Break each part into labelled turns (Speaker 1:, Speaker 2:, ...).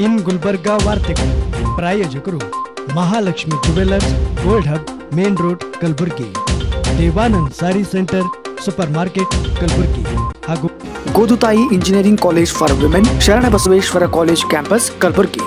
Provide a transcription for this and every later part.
Speaker 1: ಇನ್ ಗುಲ್ಬರ್ಗಾ ವಾರ್ತೆಗಳು ಪ್ರಾಯೋಜಕರು Mahalakshmi jewellers gold hub main road Kalaburagi, Devanand sari centre super market Kalaburagi ಹಾಗೂ
Speaker 2: Godutai engineering college for women Sharanabasaveshwara college campus Kalaburagi.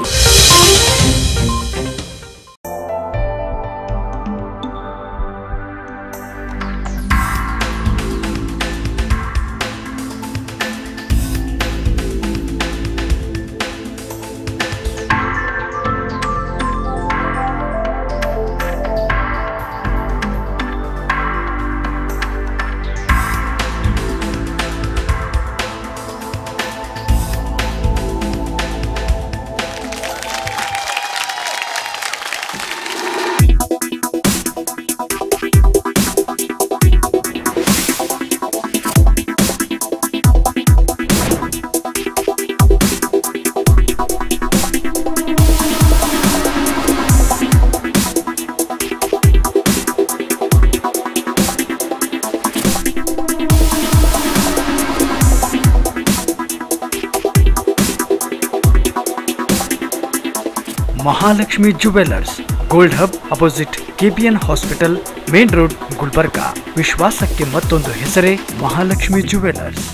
Speaker 3: Mahalakshmi jewellers gold hub opposite KPN hospital main road Gulbarga. ವಿಶ್ವಾಸಕ್ಕೆ ಮತ್ತೊಂದು ಹೆಸರೇ Mahalakshmi jewellers.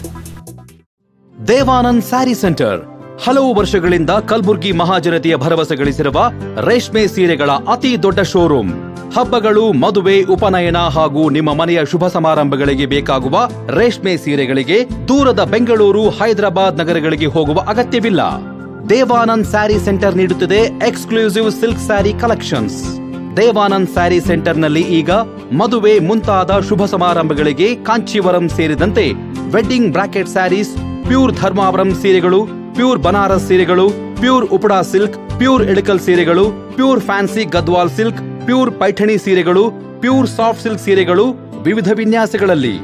Speaker 4: Devanand sari centre ಹಲವು ವರ್ಷಗಳಿಂದ ಕಲಬುರಗಿ ಮಹಾಜನತೆಯ ಭರವಸೆ ಗಳಿಸಿರುವ ರೇಷ್ಮೆ ಸೀರೆಗಳ ಅತಿ ದೊಡ್ಡ ಶೋರೂಮ್. ಹಬ್ಬಗಳು, ಮದುವೆ, ಉಪನಯನ ಹಾಗೂ ನಿಮ್ಮ ಮನೆಯ ಶುಭ ಸಮಾರಂಭಗಳಿಗೆ ಬೇಕಾಗುವ ರೇಷ್ಮೆ ಸೀರೆಗಳಿಗೆ ದೂರದ ಬೆಂಗಳೂರು, ಹೈದರಾಬಾದ್ ನಗರಗಳಿಗೆ ಹೋಗುವ ಅಗತ್ಯವಿಲ್ಲ. ದೇವಾನಂದ್ ಸ್ಯಾರಿ ಸೆಂಟರ್ ನೀಡುತ್ತದೆ exclusive silk sari collections. Devanand sari ಸೆಂಟರ್ನಲ್ಲಿ ಈಗ ಮದುವೆ ಮುಂತಾದ ಶುಭ ಸಮಾರಂಭಗಳಿಗೆ ಕಾಂಚೀವರಂ ಸೇರಿದಂತೆ wedding bracket saris, pure Dharmavaram ಸೀರೆಗಳು, ಪ್ಯೂರ್ ಬನಾರಸ್ ಸೀರೆಗಳು, pure Uppada silk, pure Ilkal ಸೀರೆಗಳು, pure fancy Gadwal silk, pure Paithani ಸೀರೆಗಳು, ಪ್ಯೂರ್ ಸಾಫ್ಟ್ ಸಿಲ್ಕ್ ಸೀರೆಗಳು ವಿವಿಧ ವಿನ್ಯಾಸಗಳಲ್ಲಿ.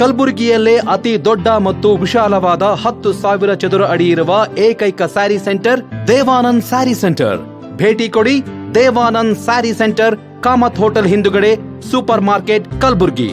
Speaker 4: ಕಲಬುರಗಿಯಲ್ಲೇ ಅತಿ ದೊಡ್ಡ ಮತ್ತು ವಿಶಾಲವಾದ 10,000 ಚದುರ ಅಡಿ ಇರುವ ಏಕೈಕ ಸ್ಯಾರಿ ಸೆಂಟರ್ ದೇವಾನಂದ್ ಸ್ಯಾರಿ ಸೆಂಟರ್. ಭೇಟಿ ಕೊಡಿ. ದೇವಾನಂದ್ ಸ್ಯಾರಿ ಸೆಂಟರ್, ಕಾಮತ್ ಹೋಟೆಲ್ ಹಿಂದುಗಡೆ, super market Kalaburagi.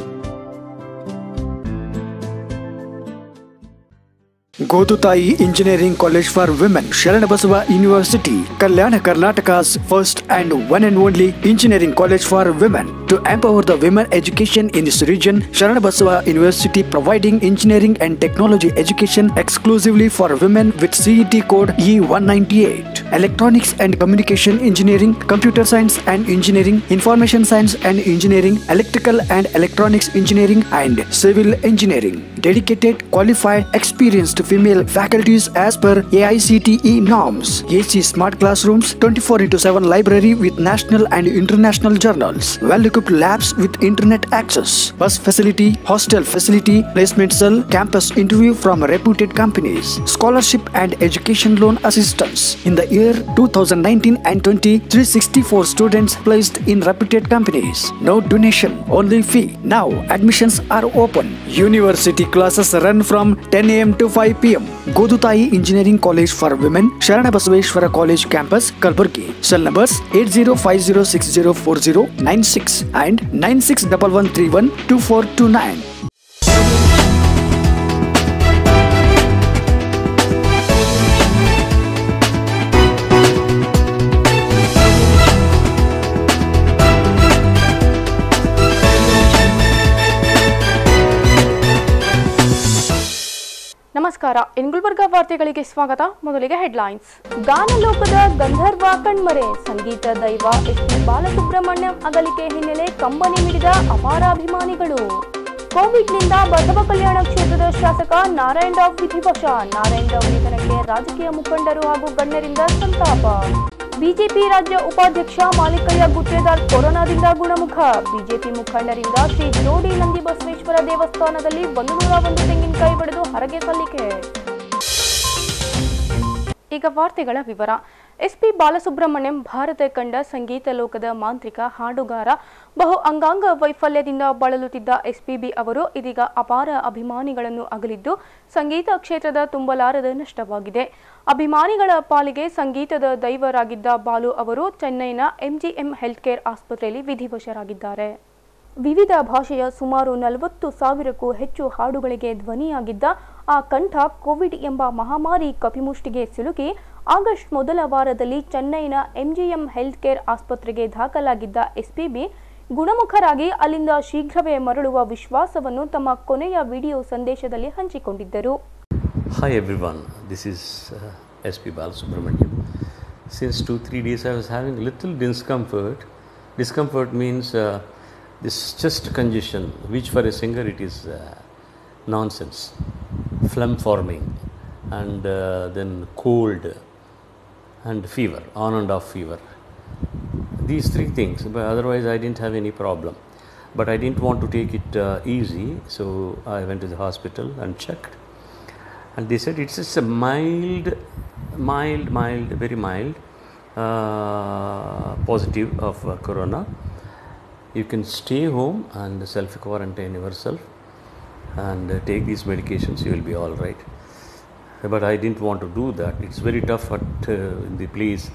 Speaker 2: Godutai engineering college for women Sharanabasava university, Kalyana Karnataka's first and one and only engineering college for women. To empower the women education in this region, Sharanabasava University providing engineering and technology education exclusively for women with CET code E198, electronics and communication engineering, computer science and engineering, information science and engineering, electrical and electronics engineering and civil engineering. Dedicated, qualified, experienced female faculties as per AICTE norms. AC smart classrooms, 24/7 library with national and international journals, well-equipped labs with internet access, bus facility, hostel facility, placement cell, campus interview from reputed companies, scholarship and education loan assistance. In the year 2019 and 20, 364 students placed in reputed companies. No donation, only fee. Now admissions are open. University classes run from 10 a.m. to 5 p.m. Godutai Engineering College for Women, Sharanabasaveshwara College Campus, Kalaburgi. Cell numbers 8050604096 and 9611312429.
Speaker 5: ನಮಸ್ಕಾರ. ಇನ್ ಗುಲ್ಬರ್ಗಾ ವಾರ್ತೆಗಳಿಗೆ ಸ್ವಾಗತ. ಮೊದಲಿಗೆ headlines. ಗಾನಲೋಕದ ಗಂಧರ್ವ ಕಣ್ಮರೆ, ಸಂಗೀತ ದೈವ SP. Balasubrahmanyam ಅಗಲಿಕೆ ಹಿನ್ನೆಲೆ ಕಂಬನಿ ಮಿಡಿದ ಅಪಾರ ಅಭಿಮಾನಿಗಳು. ಕೋವಿಡ್ನಿಂದ ಬಸವ ಕಲ್ಯಾಣ ಕ್ಷೇತ್ರದ ಶಾಸಕ ನಾರಾಯಣ್ ರಾವ್ ವಿಧಿವಶ. ನಾರಾಯಣ್ ರಾವ್ ನಿಧನಕ್ಕೆ ರಾಜಕೀಯ ಮುಖಂಡರು ಹಾಗೂ ಗಣ್ಯರಿಂದ ಸಂತಾಪ. ಬಿಜೆಪಿ ರಾಜ್ಯ ಉಪಾಧ್ಯಕ್ಷ ಮಾಲಿಕಯ್ಯ ಗುತ್ತೇದಾರ್ ಕೊರೋನಾದಿಂದ ಗುಣಮುಖ. ಬಿಜೆಪಿ ಮುಖಂಡರಿಂದ ಶ್ರೀ ಜೋಡಿ ನಂದಿ ಬಸವೇಶ್ವರ ದೇವಸ್ಥಾನದಲ್ಲಿ 101 ತೆಂಗಿನಕಾಯಿ ಬಡಿದು ಹರಕೆ ಸಲ್ಲಿಕೆ. ಈಗ ವಾರ್ತೆಗಳ ವಿವರ. ಎಸ್.ಪಿ. ಬಾಲಸುಬ್ರಹ್ಮಣ್ಯಂ ಭಾರತ ಕಂಡ ಸಂಗೀತ ಲೋಕದ ಮಾಂತ್ರಿಕ ಹಾಡುಗಾರ. ಬಹು ಅಂಗಾಂಗ ವೈಫಲ್ಯದಿಂದ ಬಳಲುತ್ತಿದ್ದ ಎಸ್ಪಿಬಿ ಅವರು ಇದೀಗ ಅಪಾರ ಅಭಿಮಾನಿಗಳನ್ನು ಅಗಲಿದ್ದು ಸಂಗೀತ ಕ್ಷೇತ್ರದ ತುಂಬಲಾರದ ನಷ್ಟವಾಗಿದೆ. ಅಭಿಮಾನಿಗಳ ಪಾಲಿಗೆ ಸಂಗೀತದ ದೈವರಾಗಿದ್ದ ಬಾಲು ಅವರು ಚೆನ್ನೈನ ಎಂಜಿಎಂ ಹೆಲ್ತ್ ಕೇರ್ ಆಸ್ಪತ್ರೆಯಲ್ಲಿ ವಿಧಿವಶರಾಗಿದ್ದಾರೆ. ವಿವಿಧ ಭಾಷೆಯ ಸುಮಾರು 40,000ಕ್ಕೂ ಹೆಚ್ಚು ಹಾಡುಗಳಿಗೆ ಧ್ವನಿಯಾಗಿದ್ದ ಆ ಕಂಠ ಕೋವಿಡ್ ಎಂಬ ಮಹಾಮಾರಿ ಕಪಿಮುಷ್ಟಿಗೆ ಸಿಲುಕಿ ಆಗಸ್ಟ್ ಮೊದಲ ವಾರದಲ್ಲಿ ಚೆನ್ನೈನ ಎಂಜಿಎಂ ಹೆಲ್ತ್ ಕೇರ್ ಆಸ್ಪತ್ರೆಗೆ ದಾಖಲಾಗಿದ್ದ ಎಸ್ಪಿಬಿ ಗುಣಮುಖರಾಗಿ ಅಲ್ಲಿಂದ ಶೀಘ್ರವೇ ಮರಳುವ ವಿಶ್ವಾಸವನ್ನು ತಮ್ಮ ಕೊನೆಯ ವಿಡಿಯೋ ಸಂದೇಶದಲ್ಲಿ ಹಂಚಿಕೊಂಡಿದ್ದರು.
Speaker 6: Hi everyone, this is SP Balasubramaniam. Since 2-3 days I was having little discomfort. Discomfort means this chest congestion, which for a singer it is nonsense. Phlegm forming and then cold and fever, on and off fever. These three things, but otherwise I didn't have any problem. But I didn't want to take it easy, so I went to the hospital and checked. And they said it's just a mild, very mild positive of corona. You can stay home and self-quarantine yourself and take these medications, you will be all right. But I didn't want to do that. It's very tough at the place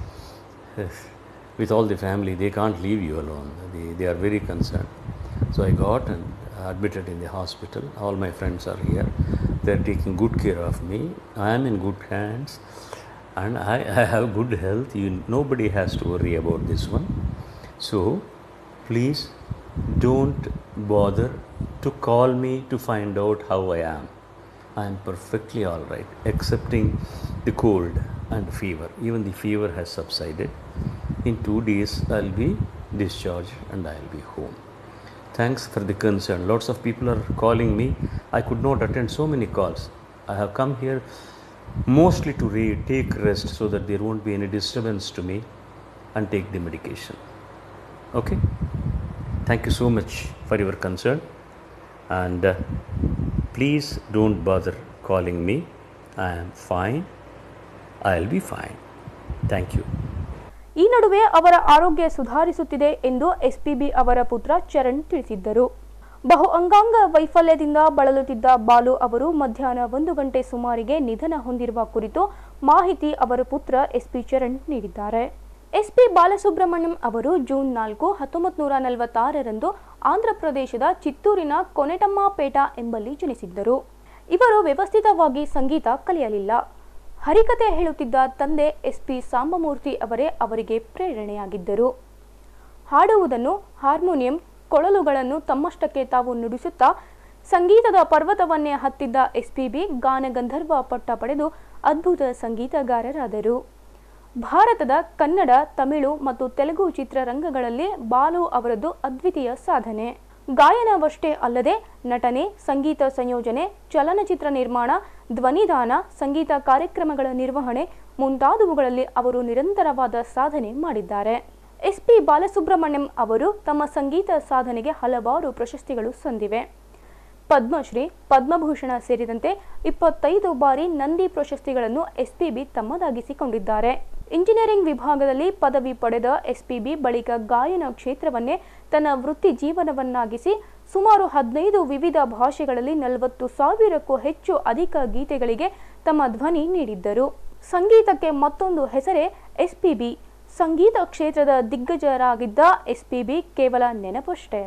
Speaker 6: with all the family. They can't leave you alone. They are very concerned. So I got and admitted in the hospital. All my friends are here. They are taking good care of me. I am in good hands and I have good health. Nobody has to worry about this one. So please don't bother to call me to find out how I am. I am perfectly all right, excepting the cold and fever. Even the fever has subsided. In 2 days I will be discharged and I will be home. Thanks for the concern. Lots of people are calling me. I could not attend so many calls. I have come here mostly to take rest so that there won't be any disturbance to me and take the medication. Okay? Thank you so much for your concern and please don't bother calling me. I am fine. I'll be fine. Thank you.
Speaker 5: ಈ ನಡುವೆ ಅವರ ಆರೋಗ್ಯ ಸುಧಾರಿಸುತ್ತಿದೆ ಎಂದು SPB ಅವರ ಪುತ್ರ ಚರಣ್ ತಿಳಿಸಿದ್ದರು. ಬಹು ಅಂಗಾಂಗ ವೈಫಲ್ಯದಿಂದ ಬಳಲುತ್ತಿದ್ದ ಬಾಲು ಅವರು ಮಧ್ಯಾಹ್ನ 1 ಗಂಟೆ ಸುಮಾರಿಗೆ ನಿಧನ ಹೊಂದಿರುವ ಕುರಿತು ಮಾಹಿತಿ ಅವರ ಪುತ್ರ ಎಸ್ಪಿ ಚರಣ್ ನೀಡಿದ್ದಾರೆ. ಎಸ್ಪಿ ಬಾಲಸುಬ್ರಹ್ಮಣ್ಯಂ ಅವರು ಜೂನ್ 4, 1946ರಂದು ಆಂಧ್ರಪ್ರದೇಶದ ಚಿತ್ತೂರಿನ ಕೊನೆಟಮ್ಮಪೇಟ ಎಂಬಲ್ಲಿ ಜನಿಸಿದ್ದರು. ಇವರು ವ್ಯವಸ್ಥಿತವಾಗಿ ಸಂಗೀತ ಕಲಿಯಲಿಲ್ಲ. ಹರಿಕತೆ ಹೇಳುತ್ತಿದ್ದ ತಂದೆ ಎಸ್ಪಿ ಸಾಂಬಮೂರ್ತಿ ಅವರೇ ಅವರಿಗೆ ಪ್ರೇರಣೆಯಾಗಿದ್ದರು. ಹಾಡುವುದನ್ನು, ಹಾರ್ಮೋನಿಯಂ, ಕೊಳಲುಗಳನ್ನು ತಮ್ಮಷ್ಟಕ್ಕೆ ತಾವು ನುಡಿಸುತ್ತಾ ಸಂಗೀತದ ಪರ್ವತವನ್ನೇ ಹತ್ತಿದ್ದ ಎಸ್ಪಿಬಿ ಗಾನಗಂಧರ್ವ ಪಟ್ಟ ಪಡೆದು ಅದ್ಭುತ ಸಂಗೀತಗಾರರಾದರು. ಭಾರತದ ಕನ್ನಡ, ತಮಿಳು ಮತ್ತು ತೆಲುಗು ಚಿತ್ರರಂಗಗಳಲ್ಲಿ ಬಾಲು ಅವರದ್ದು ಅದ್ವಿತೀಯ ಸಾಧನೆ. ಗಾಯನವಷ್ಟೇ ಅಲ್ಲದೆ ನಟನೆ, ಸಂಗೀತ ಸಂಯೋಜನೆ, ಚಲನಚಿತ್ರ ನಿರ್ಮಾಣ, ಧ್ವನಿದಾನ, ಸಂಗೀತ ಕಾರ್ಯಕ್ರಮಗಳ ನಿರ್ವಹಣೆ ಮುಂತಾದವುಗಳಲ್ಲಿ ಅವರು ನಿರಂತರವಾದ ಸಾಧನೆ ಮಾಡಿದ್ದಾರೆ. ಎಸ್ಪಿ ಬಾಲಸುಬ್ರಹ್ಮಣ್ಯಂ ಅವರು ತಮ್ಮ ಸಂಗೀತ ಸಾಧನೆಗೆ ಹಲವಾರು ಪ್ರಶಸ್ತಿಗಳು ಸಂದಿವೆ. ಪದ್ಮಶ್ರೀ, ಪದ್ಮಭೂಷಣ ಸೇರಿದಂತೆ 25 ಬಾರಿ ನಂದಿ ಪ್ರಶಸ್ತಿಗಳನ್ನು ಎಸ್ಪಿಬಿ ತಮ್ಮದಾಗಿಸಿಕೊಂಡಿದ್ದಾರೆ. ಇಂಜಿನಿಯರಿಂಗ್ ವಿಭಾಗದಲ್ಲಿ ಪದವಿ ಪಡೆದ ಎಸ್ಪಿಬಿ ಬಳಿಕ ಗಾಯನ ಕ್ಷೇತ್ರವನ್ನೇ ತನ್ನ ವೃತ್ತಿ ಜೀವನವನ್ನಾಗಿಸಿ ಸುಮಾರು 15 ವಿವಿಧ ಭಾಷೆಗಳಲ್ಲಿ 40,000ಕ್ಕೂ ಅಧಿಕ ಗೀತೆಗಳಿಗೆ ತಮ್ಮ ಧ್ವನಿ ನೀಡಿದ್ದರು. ಸಂಗೀತಕ್ಕೆ ಮತ್ತೊಂದು ಹೆಸರೇ ಎಸ್ಪಿಬಿ. ಸಂಗೀತ ಕ್ಷೇತ್ರದ ದಿಗ್ಗಜರಾಗಿದ್ದ ಎಸ್ಪಿಬಿ ಕೇವಲ ನೆನಪಷ್ಟೇ.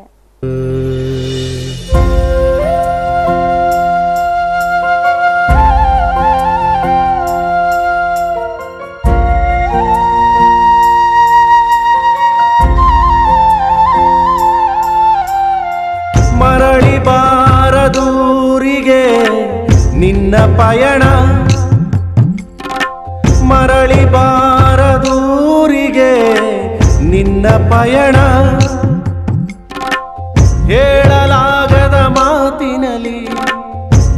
Speaker 7: ಮರಳಿ ಬಾರದೂರಿಗೆ ನಿನ್ನ ಪಯಣ, ಮರಳಿ ಬಾರದೂರಿಗೆ ನಿನ್ನ ಪಯಣ, ಹೇಳಲಾಗದ ಮಾತಿನಲ್ಲಿ,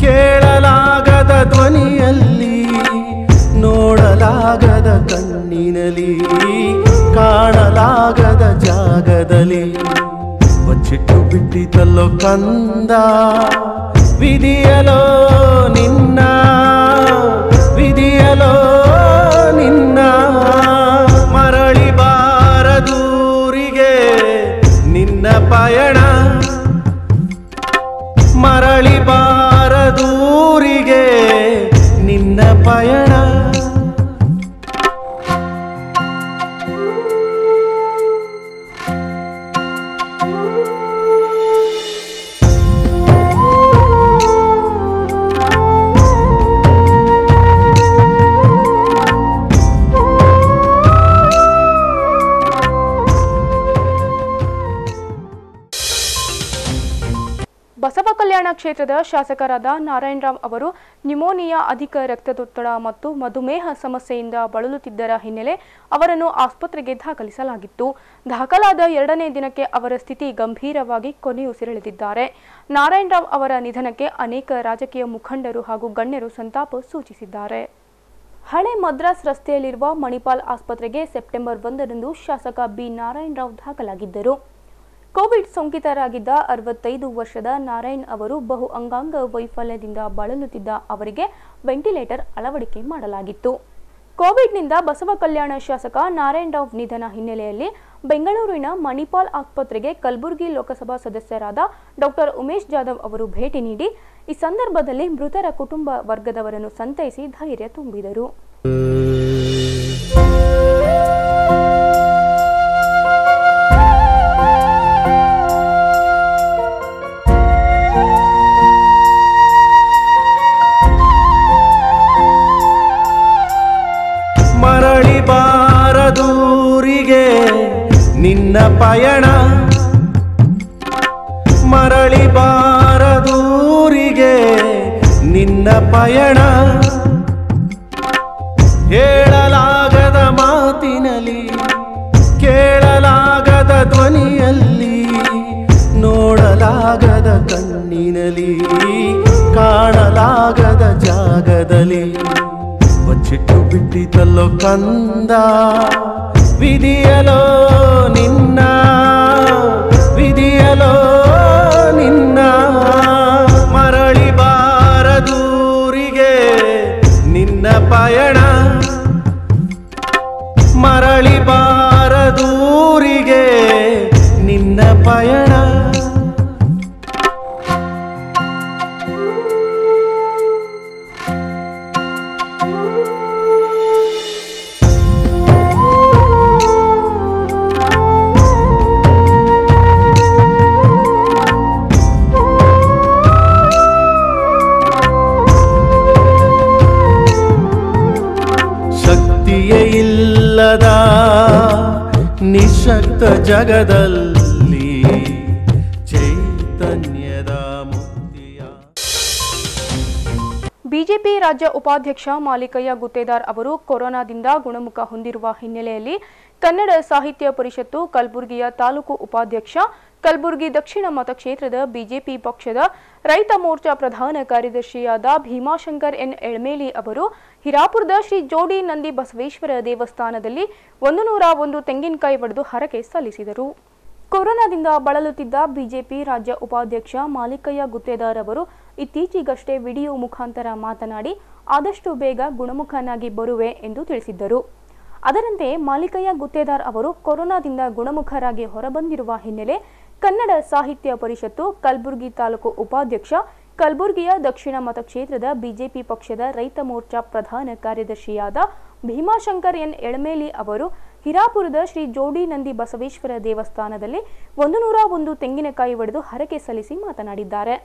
Speaker 7: ಕೇಳಲಾಗದ ಧ್ವನಿಯಲ್ಲಿ, ನೋಡಲಾಗದ ಕಣ್ಣಿನಲ್ಲಿ, ಕಾಣಲಾಗದ ಜಾಗದಲ್ಲಿ ಬಚ್ಚಿಟ್ಟು ಬಿಟ್ಟಿತಲ್ಲೋ ಕಂದ, ವಿಧಿಯಲೋ ನಿನ್ನ, ವಿಧಿಯಲೋ ನಿನ್ನ. ಮರಳಿ ಬಾರದೂರಿಗೆ ನಿನ್ನ ಪಯಣ, ಮರಳಿ ಬಾರದೂರಿಗೆ ನಿನ್ನ ಪಯಣ.
Speaker 5: ಮತಕ್ಷೇತ್ರದ ಶಾಸಕರಾದ ನಾರಾಯಣರಾವ್ ಅವರು ನ್ಯುಮೋನಿಯಾ, ಅಧಿಕ ರಕ್ತದೊತ್ತಡ ಮತ್ತು ಮಧುಮೇಹ ಸಮಸ್ಯೆಯಿಂದ ಬಳಲುತ್ತಿದ್ದರ ಹಿನ್ನೆಲೆ ಅವರನ್ನು ಆಸ್ಪತ್ರೆಗೆ ದಾಖಲಿಸಲಾಗಿತ್ತು. ದಾಖಲಾದ 2ನೇ ದಿನಕ್ಕೆ ಅವರ ಸ್ಥಿತಿ ಗಂಭೀರವಾಗಿ ಕೊನೆಯುಸಿರೆಳೆದಿದ್ದಾರೆ. ನಾರಾಯಣರಾವ್ ಅವರ ನಿಧನಕ್ಕೆ ಅನೇಕ ರಾಜಕೀಯ ಮುಖಂಡರು ಹಾಗೂ ಗಣ್ಯರು ಸಂತಾಪ ಸೂಚಿಸಿದ್ದಾರೆ. ಹಳೆ ಮದ್ರಾಸ್ ರಸ್ತೆಯಲ್ಲಿರುವ ಮಣಿಪಾಲ್ ಆಸ್ಪತ್ರೆಗೆ ಸೆಪ್ಟೆಂಬರ್ 1ರಂದು ಶಾಸಕ ಬಿ ನಾರಾಯಣರಾವ್ ದಾಖಲಾಗಿದ್ದರು. ಕೋವಿಡ್ ಸೋಂಕಿತರಾಗಿದ್ದ 65 ವರ್ಷದ ನಾರಾಯಣ್ ಅವರು ಬಹು ಅಂಗಾಂಗ ವೈಫಲ್ಯದಿಂದ ಬಳಲುತ್ತಿದ್ದ ಅವರಿಗೆ ವೆಂಟಿಲೇಟರ್ ಅಳವಡಿಕೆ ಮಾಡಲಾಗಿತ್ತು. ಕೋವಿಡ್ನಿಂದ ಬಸವ ಕಲ್ಯಾಣ ಶಾಸಕ ನಾರಾಯಣರಾವ್ ನಿಧನ ಹಿನ್ನೆಲೆಯಲ್ಲಿ ಬೆಂಗಳೂರಿನ ಮಣಿಪಾಲ್ ಆಸ್ಪತ್ರೆಗೆ ಕಲಬುರಗಿ ಲೋಕಸಭಾ ಸದಸ್ಯರಾದ ಡಾಕ್ಟರ್ ಉಮೇಶ್ ಜಾಧವ್ ಅವರು ಭೇಟಿ ನೀಡಿ ಈ ಸಂದರ್ಭದಲ್ಲಿ ಮೃತರ ಕುಟುಂಬ ವರ್ಗದವರನ್ನು ಸಂತೈಸಿ ಧೈರ್ಯ ತುಂಬಿದರು.
Speaker 7: ಮರಳಿ ಬಾರದೂರಿಗೆ ನಿನ್ನ ಪಯಣ, ಮರಳಿ ಬಾರದೂರಿಗೆ ನಿನ್ನ ಪಯಣ, ಹೇಳಲಾಗದ ಮಾತಿನಲ್ಲಿ, ಕೇಳಲಾಗದ ಧ್ವನಿಯಲ್ಲಿ, ನೋಡಲಾಗದ ಕಣ್ಣಿನಲ್ಲಿ, ಕಾಣಲಾಗದ ಜಾಗದಲ್ಲಿ ಬಚ್ಚಿಟ್ಟು ಬಿಟ್ಟಿತಲ್ಲೋ ಕಂದ, ವಿಧಿಯಲೋ ನಿನ್ನ, ವಿಧಿಯಲೋ ನಿನ್ನ. ಮರಳಿ ಬಾರದೂರಿಗೆ ನಿನ್ನ ಪಯಣ, ಮರಳಿ ಬಾರದೂರಿಗೆ ನಿನ್ನ ಪಯಣ. ಇಲ್ಲದ ನಿಶಕ್ತ ಜಗದಲ್ಲಿ ಚೈತನ್ಯದ ಮುಕ್ತಿಯ.
Speaker 5: ಬಿಜೆಪಿ ರಾಜ್ಯ ಉಪಾಧ್ಯಕ್ಷ ಮಾಲಿಕಯ್ಯ ಗುತ್ತೇದಾರ್ ಅವರು ಕೊರೋನಾದಿಂದ ಗುಣಮುಖ ಹೊಂದಿರುವ ಹಿನ್ನೆಲೆಯಲ್ಲಿ ಕನ್ನಡ ಸಾಹಿತ್ಯ ಪರಿಷತ್ತು ಕಲಬುರಗಿಯ ತಾಲೂಕು ಉಪಾಧ್ಯಕ್ಷ, ಕಲಬುರಗಿ ದಕ್ಷಿಣ ಮತಕ್ಷೇತ್ರದ ಬಿಜೆಪಿ ಪಕ್ಷದ ರೈತ ಮೋರ್ಚಾ ಪ್ರಧಾನ ಕಾರ್ಯದರ್ಶಿಯಾದ ಭೀಮಾಶಂಕರ್ ಎನ್ ಎಳ್ಮೇಲಿ ಅವರು ಹಿರಾಪುರದ ಶ್ರೀ ಜೋಡಿ ನಂದಿ ಬಸವೇಶ್ವರ ದೇವಸ್ಥಾನದಲ್ಲಿ 101 ತೆಂಗಿನಕಾಯಿ ಒಡೆದು ಹರಕೆ ಸಲ್ಲಿಸಿದರು. ಕೊರೋನಾದಿಂದ ಬಳಲುತ್ತಿದ್ದ ಬಿಜೆಪಿ ರಾಜ್ಯ ಉಪಾಧ್ಯಕ್ಷ ಮಾಲಿಕಯ್ಯ ಗುತ್ತೇದಾರ್ ಅವರು ಇತ್ತೀಚೆಗಷ್ಟೇ ವಿಡಿಯೋ ಮುಖಾಂತರ ಮಾತನಾಡಿ ಆದಷ್ಟು ಬೇಗ ಗುಣಮುಖನಾಗಿ ಬರುವೆ ಎಂದು ತಿಳಿಸಿದ್ದರು. ಅದರಂತೆ ಮಾಲಿಕಯ್ಯ ಗುತ್ತೇದಾರ್ ಅವರು ಕೊರೋನಾದಿಂದ ಗುಣಮುಖರಾಗಿ ಹೊರಬಂದಿರುವ ಹಿನ್ನೆಲೆ ಕನ್ನಡ ಸಾಹಿತ್ಯ ಪರಿಷತ್ತು ಕಲಬುರಗಿ ತಾಲೂಕು ಉಪಾಧ್ಯಕ್ಷ, ಕಲಬುರಗಿಯ ದಕ್ಷಿಣ ಮತಕ್ಷೇತ್ರದ ಬಿಜೆಪಿ ಪಕ್ಷದ ರೈತ ಮೋರ್ಚಾ ಪ್ರಧಾನ ಕಾರ್ಯದರ್ಶಿಯಾದ ಭೀಮಾಶಂಕರ್ ಎನ್ ಎಳ್ಮೇಲಿ ಅವರು ಹಿರಾಪುರದ ಶ್ರೀ ಜೋಡಿ ನಂದಿ ಬಸವೇಶ್ವರ ದೇವಸ್ಥಾನದಲ್ಲಿ 101 ತೆಂಗಿನಕಾಯಿ ಒಡೆದು ಹರಕೆ ಸಲ್ಲಿಸಿ ಮಾತನಾಡಿದ್ದಾರೆ.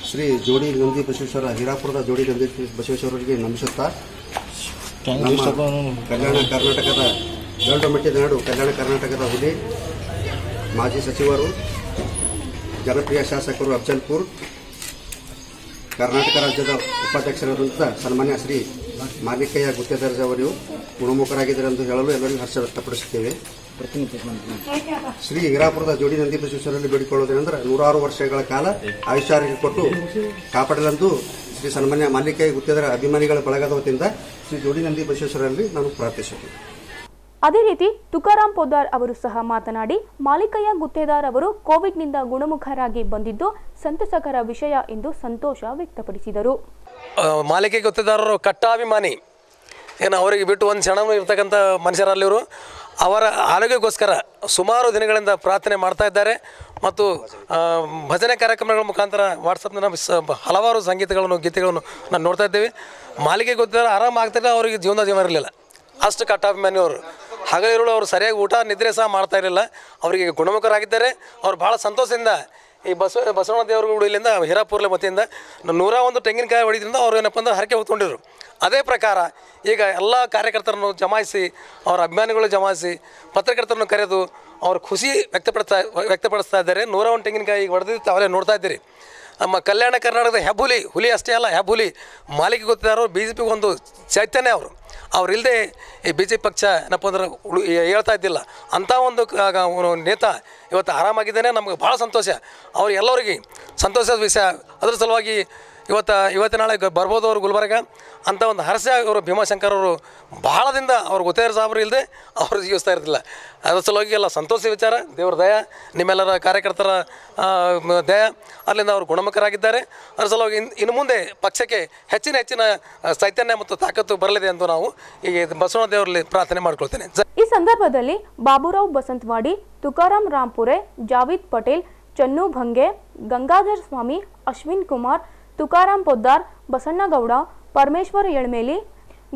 Speaker 8: ಶ್ರೀ ಜೋಡಿ ನಂದಿ ಬಸವೇಶ್ವರ, ಹಿರಾಪುರದ ಜೋಡಿ ನಂದಿ ಬಸವೇಶ್ವರರಿಗೆ ನಮಿಸುತ್ತಾ, ಕಲ್ಯಾಣ ಕರ್ನಾಟಕದ ಗಂಡು ಮೆಟ್ಟಿದ ನಾಡು, ಕಲ್ಯಾಣ ಕರ್ನಾಟಕದ ಹುಲಿ, ಮಾಜಿ ಸಚಿವರು, ಜನಪ್ರಿಯ ಶಾಸಕರು ಅಫಜಲ್ಪುರ್, ಕರ್ನಾಟಕ ರಾಜ್ಯದ ಉಪಾಧ್ಯಕ್ಷರಾದಂಥ ಸನ್ಮಾನ್ಯ ಶ್ರೀ ಮಾಲಿಕಯ್ಯ ಗುತ್ತೇದಾರ್ ಅವರು ಗುಣಮುಖರಾಗಿದ್ದಾರೆ ಎಂದು ಹೇಳಲು ಎಲ್ಲರಿಗೂ ಹರ್ಷ ವ್ಯಕ್ತಪಡಿಸುತ್ತೇವೆ. ಶ್ರೀ ಹಿರಾಪುರದ ಜೋಡಿ ನಂದಿ ಬಸವೇಶ್ವರಲ್ಲಿ ಬೇಡಿಕೊಳ್ಳುವುದೇನೆಂದರೆ 106 ವರ್ಷಗಳ ಕಾಲ ಆಯುಷ್ಯಾರೋಗ್ಯ ಕೊಟ್ಟು ಕಾಪಾಡಲೆಂದು ಶ್ರೀ ಸನ್ಮಾನ್ಯ ಮಾಲಿಕಯ್ಯ ಗುತ್ತೇದಾರ್ ಅಭಿಮಾನಿಗಳ ಬಳಗದ ವತಿಯಿಂದ ಶ್ರೀ ಜೋಡಿ ನಂದಿ ಬಸವೇಶ್ವರಲ್ಲಿ ನಾನು ಪ್ರಾರ್ಥಿಸುತ್ತೇನೆ.
Speaker 5: ಅದೇ ರೀತಿ ತುಕಾರಾಂ ಪೋದ್ದಾರ್ ಅವರು ಸಹ ಮಾತನಾಡಿ ಮಾಲಿಕಯ್ಯ ಗುತ್ತೇದಾರ್ ಅವರು ಕೋವಿಡ್ನಿಂದ ಗುಣಮುಖರಾಗಿ ಬಂದಿದ್ದು ಸಂತಸಕರ ವಿಷಯ ಎಂದು ಸಂತೋಷ ವ್ಯಕ್ತಪಡಿಸಿದರು.
Speaker 9: ಮಾಲಿಕಯ್ಯ ಗುತ್ತೇದಾರರು ಕಟ್ಟಾಭಿಮಾನಿ, ಏನು ಅವರಿಗೆ ಬಿಟ್ಟು ಒಂದು ಕ್ಷಣ ಇರ್ತಕ್ಕಂಥ ಮನುಷ್ಯರಲ್ಲಿ ಇವರು. ಅವರ ಆರೋಗ್ಯಕ್ಕೋಸ್ಕರ ಸುಮಾರು ದಿನಗಳಿಂದ ಪ್ರಾರ್ಥನೆ ಮಾಡ್ತಾ ಇದ್ದಾರೆ ಮತ್ತು ಭಜನೆ ಕಾರ್ಯಕ್ರಮಗಳ ಮುಖಾಂತರ ವಾಟ್ಸಪ್ನ ಹಲವಾರು ಸಂಗೀತಗಳನ್ನು, ಗೀತೆಗಳನ್ನು ನಾನು ನೋಡ್ತಾ ಇದ್ದೇವೆ. ಮಾಲಿಕಯ್ಯ ಗುತ್ತೇದಾರ್ ಆರಾಮಾಗ್ತಿಲ್ಲ, ಅವರಿಗೆ ಜೀವನ ಇರಲಿಲ್ಲ, ಅಷ್ಟು ಕಟ್ಟಾಭಿಮಾನಿ ಅವರು. ಹಗಲಿರುಳು ಅವರು ಸರಿಯಾಗಿ ಊಟ ನಿದ್ರೆ ಸಹ ಮಾಡ್ತಾ ಇರಲಿಲ್ಲ. ಅವರಿಗೆ ಗುಣಮುಖರಾಗಿದ್ದಾರೆ. ಅವರು ಭಾಳ ಸಂತೋಷದಿಂದ ಈ ಬಸವಣ್ಣ ದೇವರ ಗುಡಿಯಿಂದ ಹಿರಾಪುರ್ಲ ವತಿಯಿಂದ 101 ತೆಂಗಿನಕಾಯಿ ಹೊಡಿದ್ರಿಂದ ಅವ್ರು ಏನಪ್ಪ ಅಂದ್ರೆ ಹರಕೆ ಹೊತ್ಕೊಂಡಿದ್ರು. ಅದೇ ಪ್ರಕಾರ ಈಗ ಎಲ್ಲ ಕಾರ್ಯಕರ್ತರನ್ನು ಜಮಾಯಿಸಿ, ಅವರ ಅಭಿಮಾನಿಗಳು ಜಮಾಯಿಸಿ, ಪತ್ರಕರ್ತರನ್ನು ಕರೆದು ಅವ್ರ ಖುಷಿ ವ್ಯಕ್ತಪಡಿಸ್ತಾ ಇದ್ದಾರೆ. 101 ತೆಂಗಿನಕಾಯಿ ಹೊಡೆದಿದ್ದು ತಾವೇ ನೋಡ್ತಾ ಇದ್ದೀರಿ. ನಮ್ಮ ಕಲ್ಯಾಣ ಕರ್ನಾಟಕದ ಹೆಬ್ಬುಲಿ, ಹುಲಿ ಅಷ್ಟೇ ಅಲ್ಲ ಹೆಬ್ಬುಲಿ ಮಾಲಿಕೆ ಗೊತ್ತಿದ್ದಾರೋ BJP ಒಂದು ಚೈತನ್ಯ ಅವ್ರು ಇಲ್ಲದೆ ಈ BJP ಪಕ್ಷ ಏನಪ್ಪ ಅಂದ್ರೆ ಹೇಳ್ತಾ ಇದ್ದಿಲ್ಲ. ಅಂಥ ಒಂದು ನೇತಾ ಇವತ್ತು ಆರಾಮಾಗಿದ್ದೇನೆ, ನಮ್ಗೆ ಭಾಳ ಸಂತೋಷ. ಅವ್ರು ಎಲ್ಲರಿಗೆ ಸಂತೋಷದ ವಿಷಯ. ಅದ್ರ ಸಲುವಾಗಿ ಇವತ್ತು ನಾಳೆ ಬರ್ಬೋದು ಅವರು ಗುಲ್ಬರ್ಗ ಅಂತ ಒಂದು ಹರ್ಷ. ಇವರು ಭೀಮಾಶಂಕರ್ ಅವರು ಭಾಳದಿಂದ ಅವ್ರು ಗೊತ್ತೇರ ಸಾಬ್ರು ಇಲ್ಲದೆ ಅವರು ಜೀವಿಸ್ತಾ ಇರ್ತಿಲ್ಲ. ಅದ್ರ ಸಲುವಾಗಿ ಎಲ್ಲ ಸಂತೋಷ ವಿಚಾರ. ದೇವ್ರ ದಯ, ನಿಮ್ಮೆಲ್ಲರ ಕಾರ್ಯಕರ್ತರ ದಯ, ಅಲ್ಲಿಂದ ಅವರು ಗುಣಮುಖರಾಗಿದ್ದಾರೆ. ಅದ್ರ ಸಲುವಾಗಿ ಇನ್ನು ಮುಂದೆ ಪಕ್ಷಕ್ಕೆ ಹೆಚ್ಚಿನ ಚೈತನ್ಯ ಮತ್ತು ತಾಕತ್ತು ಬರಲಿದೆ ಎಂದು ನಾವು ಈಗ ಬಸವಣ್ಣ ದೇವರಲ್ಲಿ ಪ್ರಾರ್ಥನೆ ಮಾಡ್ಕೊಳ್ತೇನೆ.
Speaker 5: ಈ ಸಂದರ್ಭದಲ್ಲಿ ಬಾಬುರಾವ್ ಬಸಂತವಾಡಿ, ತುಕಾರಾಮ್ ರಾಂಪುರೆ, ಜಾವೀದ್ ಪಟೇಲ್, ಚನ್ನು ಭಂಗೆ, ಗಂಗಾಧರ್ ಸ್ವಾಮಿ, ಅಶ್ವಿನ್ ಕುಮಾರ್, ತುಕಾರಾಮ್ ಪೊದ್ದಾರ್, ಬಸಣ್ಣಗೌಡ, ಪರಮೇಶ್ವರ್ ಯಳಮೇಲಿ,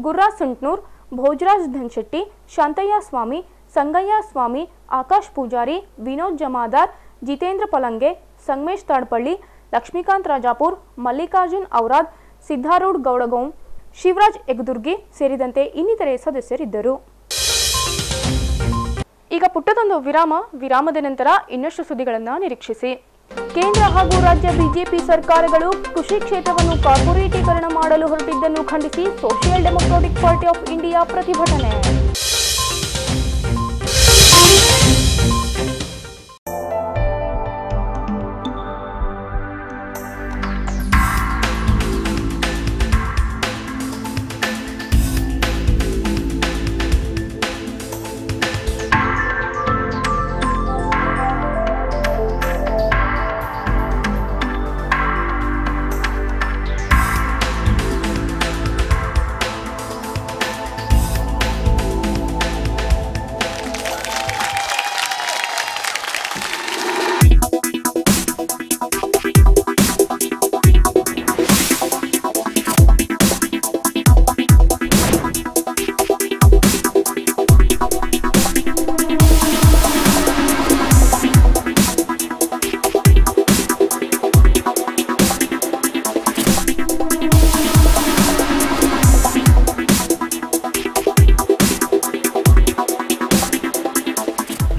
Speaker 5: ಗುರ್ರಾಜ್ ಸುಂಟ್ನೂರ್, ಭೋಜರಾಜ್ ಧನ್ಶೆಟ್ಟಿ, ಶಾಂತಯ್ಯ ಸ್ವಾಮಿ, ಸಂಗಯ್ಯ ಸ್ವಾಮಿ, ಆಕಾಶ್ ಪೂಜಾರಿ, ವಿನೋದ್ ಜಮಾದಾರ್, ಜಿತೇಂದ್ರ ಪಲಂಗೆ, ಸಂಗಮೇಶ್ ತಾಡ್ಪಳ್ಳಿ, ಲಕ್ಷ್ಮೀಕಾಂತ್ ರಾಜಾಪುರ್, ಮಲ್ಲಿಕಾರ್ಜುನ್ ಔರಾದ್, ಸಿದ್ಧಾರೂಢ್ ಗೌಡಗೌಂ, ಶಿವರಾಜ್ ಎಗದುರ್ಗಿ ಸೇರಿದಂತೆ ಇನ್ನಿತರೆ ಸದಸ್ಯರಿದ್ದರು. ಈಗ ಪುಟ್ಟದೊಂದು ವಿರಾಮದ ನಂತರ ಇನ್ನಷ್ಟು ಸುದ್ದಿಗಳನ್ನು ನಿರೀಕ್ಷಿಸಿ. ಕೇಂದ್ರ ಹಾಗೂ ರಾಜ್ಯ ಬಿಜೆಪಿ ಸರ್ಕಾರಗಳು ಕೃಷಿ ಕ್ಷೇತ್ರವನ್ನು ಕಾರ್ಪೊರೇಟೀಕರಣ ಮಾಡಲು ಹೊರಟಿದ್ದನ್ನು ಖಂಡಿಸಿ social democratic party of India ಪ್ರತಿಭಟನೆ.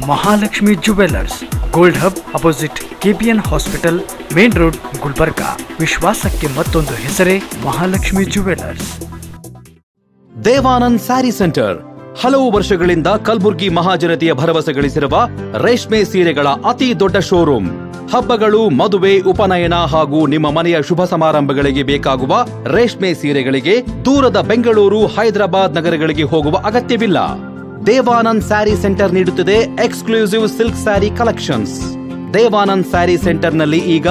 Speaker 3: Mahalakshmi jewellers, gold hub opposite KPN hospital, main road, Gulbarga. ವಿಶ್ವಾಸಕ್ಕೆ ಮತ್ತೊಂದು ಹೆಸರೇ ಮಹಾಲಕ್ಷ್ಮಿ ಜುವೆಲ್ಲರ್ಸ್.
Speaker 4: ದೇವಾನಂದ್ ಸ್ಯಾರಿ ಸೆಂಟರ್ ಹಲವು ವರ್ಷಗಳಿಂದ ಕಲಬುರ್ಗಿ ಮಹಾಜನತೆಯ ಭರವಸೆ ಗಳಿಸಿರುವ ರೇಷ್ಮೆ ಸೀರೆಗಳ ಅತಿ ದೊಡ್ಡ ಶೋರೂಮ್. ಹಬ್ಬಗಳು, ಮದುವೆ, ಉಪನಯನ ಹಾಗೂ ನಿಮ್ಮ ಮನೆಯ ಶುಭ ಸಮಾರಂಭಗಳಿಗೆ ಬೇಕಾಗುವ ರೇಷ್ಮೆ ಸೀರೆಗಳಿಗೆ ದೂರದ ಬೆಂಗಳೂರು, ಹೈದರಾಬಾದ್ ನಗರಗಳಿಗೆ ಹೋಗುವ ಅಗತ್ಯವಿಲ್ಲ. ದೇವಾನಂದ್ ಸ್ಯಾರಿ ಸೆಂಟರ್ ನೀಡುತ್ತಿದೆ exclusive silk sari collections. Devanand sari ಸೆಂಟರ್ನಲ್ಲಿ ಈಗ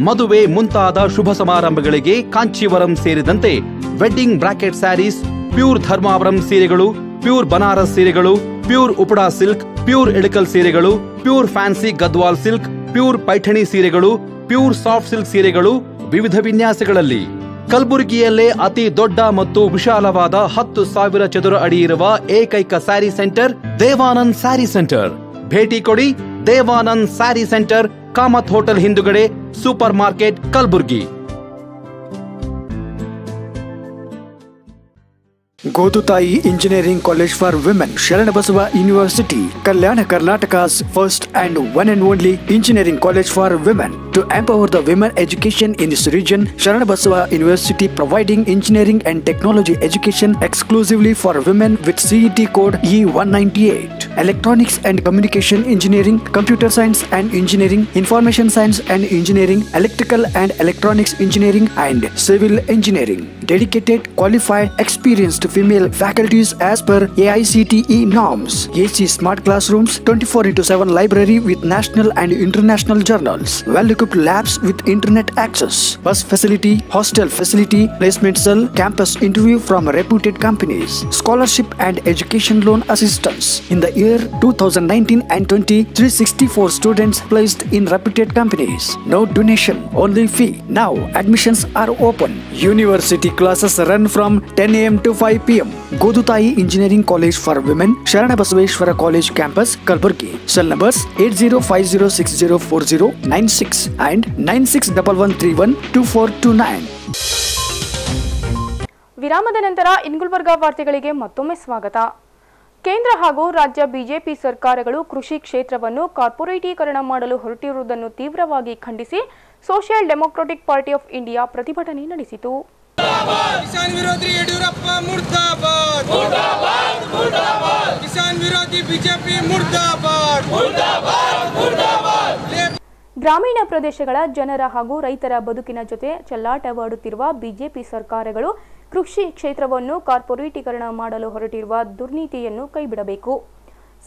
Speaker 4: ಮದುವೆ ಮುಂತಾದ ಶುಭ ಸಮಾರಂಭಗಳಿಗೆ ಕಾಂಚೀವರಂ ಸೇರಿದಂತೆ wedding bracket saris, pure Dharmavaram ಸೀರೆಗಳು, ಪ್ಯೂರ್ ಬನಾರಸ್ ಸೀರೆಗಳು, pure Uppada silk, pure Ilkal ಸೀರೆಗಳು, pure fancy Gadwal silk, pure Paithani ಸೀರೆಗಳು, ಪ್ಯೂರ್ ಸಾಫ್ಟ್ ಸಿಲ್ಕ್ ಸೀರೆಗಳು ವಿವಿಧ ವಿನ್ಯಾಸಗಳಲ್ಲಿ. ಕಲಬುರಗಿಯಲ್ಲೇ ಅತಿ ದೊಡ್ಡ ಮತ್ತು ವಿಶಾಲವಾದ 10,000 ಚದುರ ಅಡಿ ಇರುವ ಏಕೈಕ ಸ್ಯಾರಿ ಸೆಂಟರ್ ದೇವಾನಂದ್ ಸ್ಯಾರಿ ಸೆಂಟರ್. ಭೇಟಿ ಕೊಡಿ. ದೇವಾನಂದ್ ಸ್ಯಾರಿ ಸೆಂಟರ್, ಕಾಮತ್ ಹೋಟೆಲ್ ಹಿಂದುಗಡೆ, supermarket, Kalaburagi.
Speaker 2: Godutayi Engineering College for Women, Sharanabasava University, Kalyana Karnataka's first and one and only engineering college for women. To empower the women education in this region, Sharanabasava University providing engineering and technology education exclusively for women with CET code E198. Electronics and Communication Engineering, Computer Science and Engineering, Information Science and Engineering, Electrical and Electronics Engineering and Civil Engineering. Dedicated, qualified, experienced female faculties as per AICTE norms. AC smart classrooms, 24/7 library with national and international journals. Well-equipped labs with internet access. Bus facility, hostel facility, placement cell, campus interview from reputed companies. Scholarship and education loan assistance. In the year 2019 and 20, 364 students placed in reputed companies. No donation, only fee. Now admissions are open. University classes run from 10 AM to 5 PM. Godutayi Engineering College for Women, Sharanabasaveshwara College Campus, Kalburgi. Cell numbers 8050604096 and 9611312429.
Speaker 5: ವಿರಾಮದ ನಂತರ ಇನ್ಗುಲ್ಬರ್ಗ ವಾರ್ತೆಗಳಿಗೆ ಮತ್ತೊಮ್ಮೆ ಸ್ವಾಗತ. ಕೇಂದ್ರ ಹಾಗೂ ರಾಜ್ಯ BJP ಸರ್ಕಾರಗಳು ಕೃಷಿ ಕ್ಷೇತ್ರವನ್ನು ಕಾರ್ಪೊರೇಟೀಕರಣ ಮಾಡಲು ಹೊರಟಿರುವುದನ್ನು ತೀವ್ರವಾಗಿ ಖಂಡಿಸಿ social democratic party of India ಪ್ರತಿಭಟನೆ ನಡೆಸಿತು.
Speaker 10: ಕಿಸಾನ್ ವಿರೋಧಿ ಯಡಿಯೂರಪ್ಪ ಮುರ್ದಾಬಾದ್, ಮುರ್ದಾಬಾದ್, ಮುರ್ದಾಬಾದ್. ಕಿಸಾನ್ ವಿರೋಧಿ ಬಿಜೆಪಿ ಮುರ್ದಾಬಾದ್, ಮುರ್ದಾಬಾದ್, ಮುರ್ದಾಬಾದ್.
Speaker 5: ಗ್ರಾಮೀಣ ಪ್ರದೇಶಗಳ ಜನರ ಹಾಗೂ ರೈತರ ಬದುಕಿನ ಜೊತೆ ಚೆಲ್ಲಾಟವಾಡುತ್ತಿರುವ ಬಿಜೆಪಿ ಸರ್ಕಾರಗಳು ಕೃಷಿ ಕ್ಷೇತ್ರವನ್ನು ಕಾರ್ಪೊರೇಟೀಕರಣ ಮಾಡಲು ಹೊರಟಿರುವ ದುರ್ನೀತಿಯನ್ನು ಕೈಬಿಡಬೇಕು.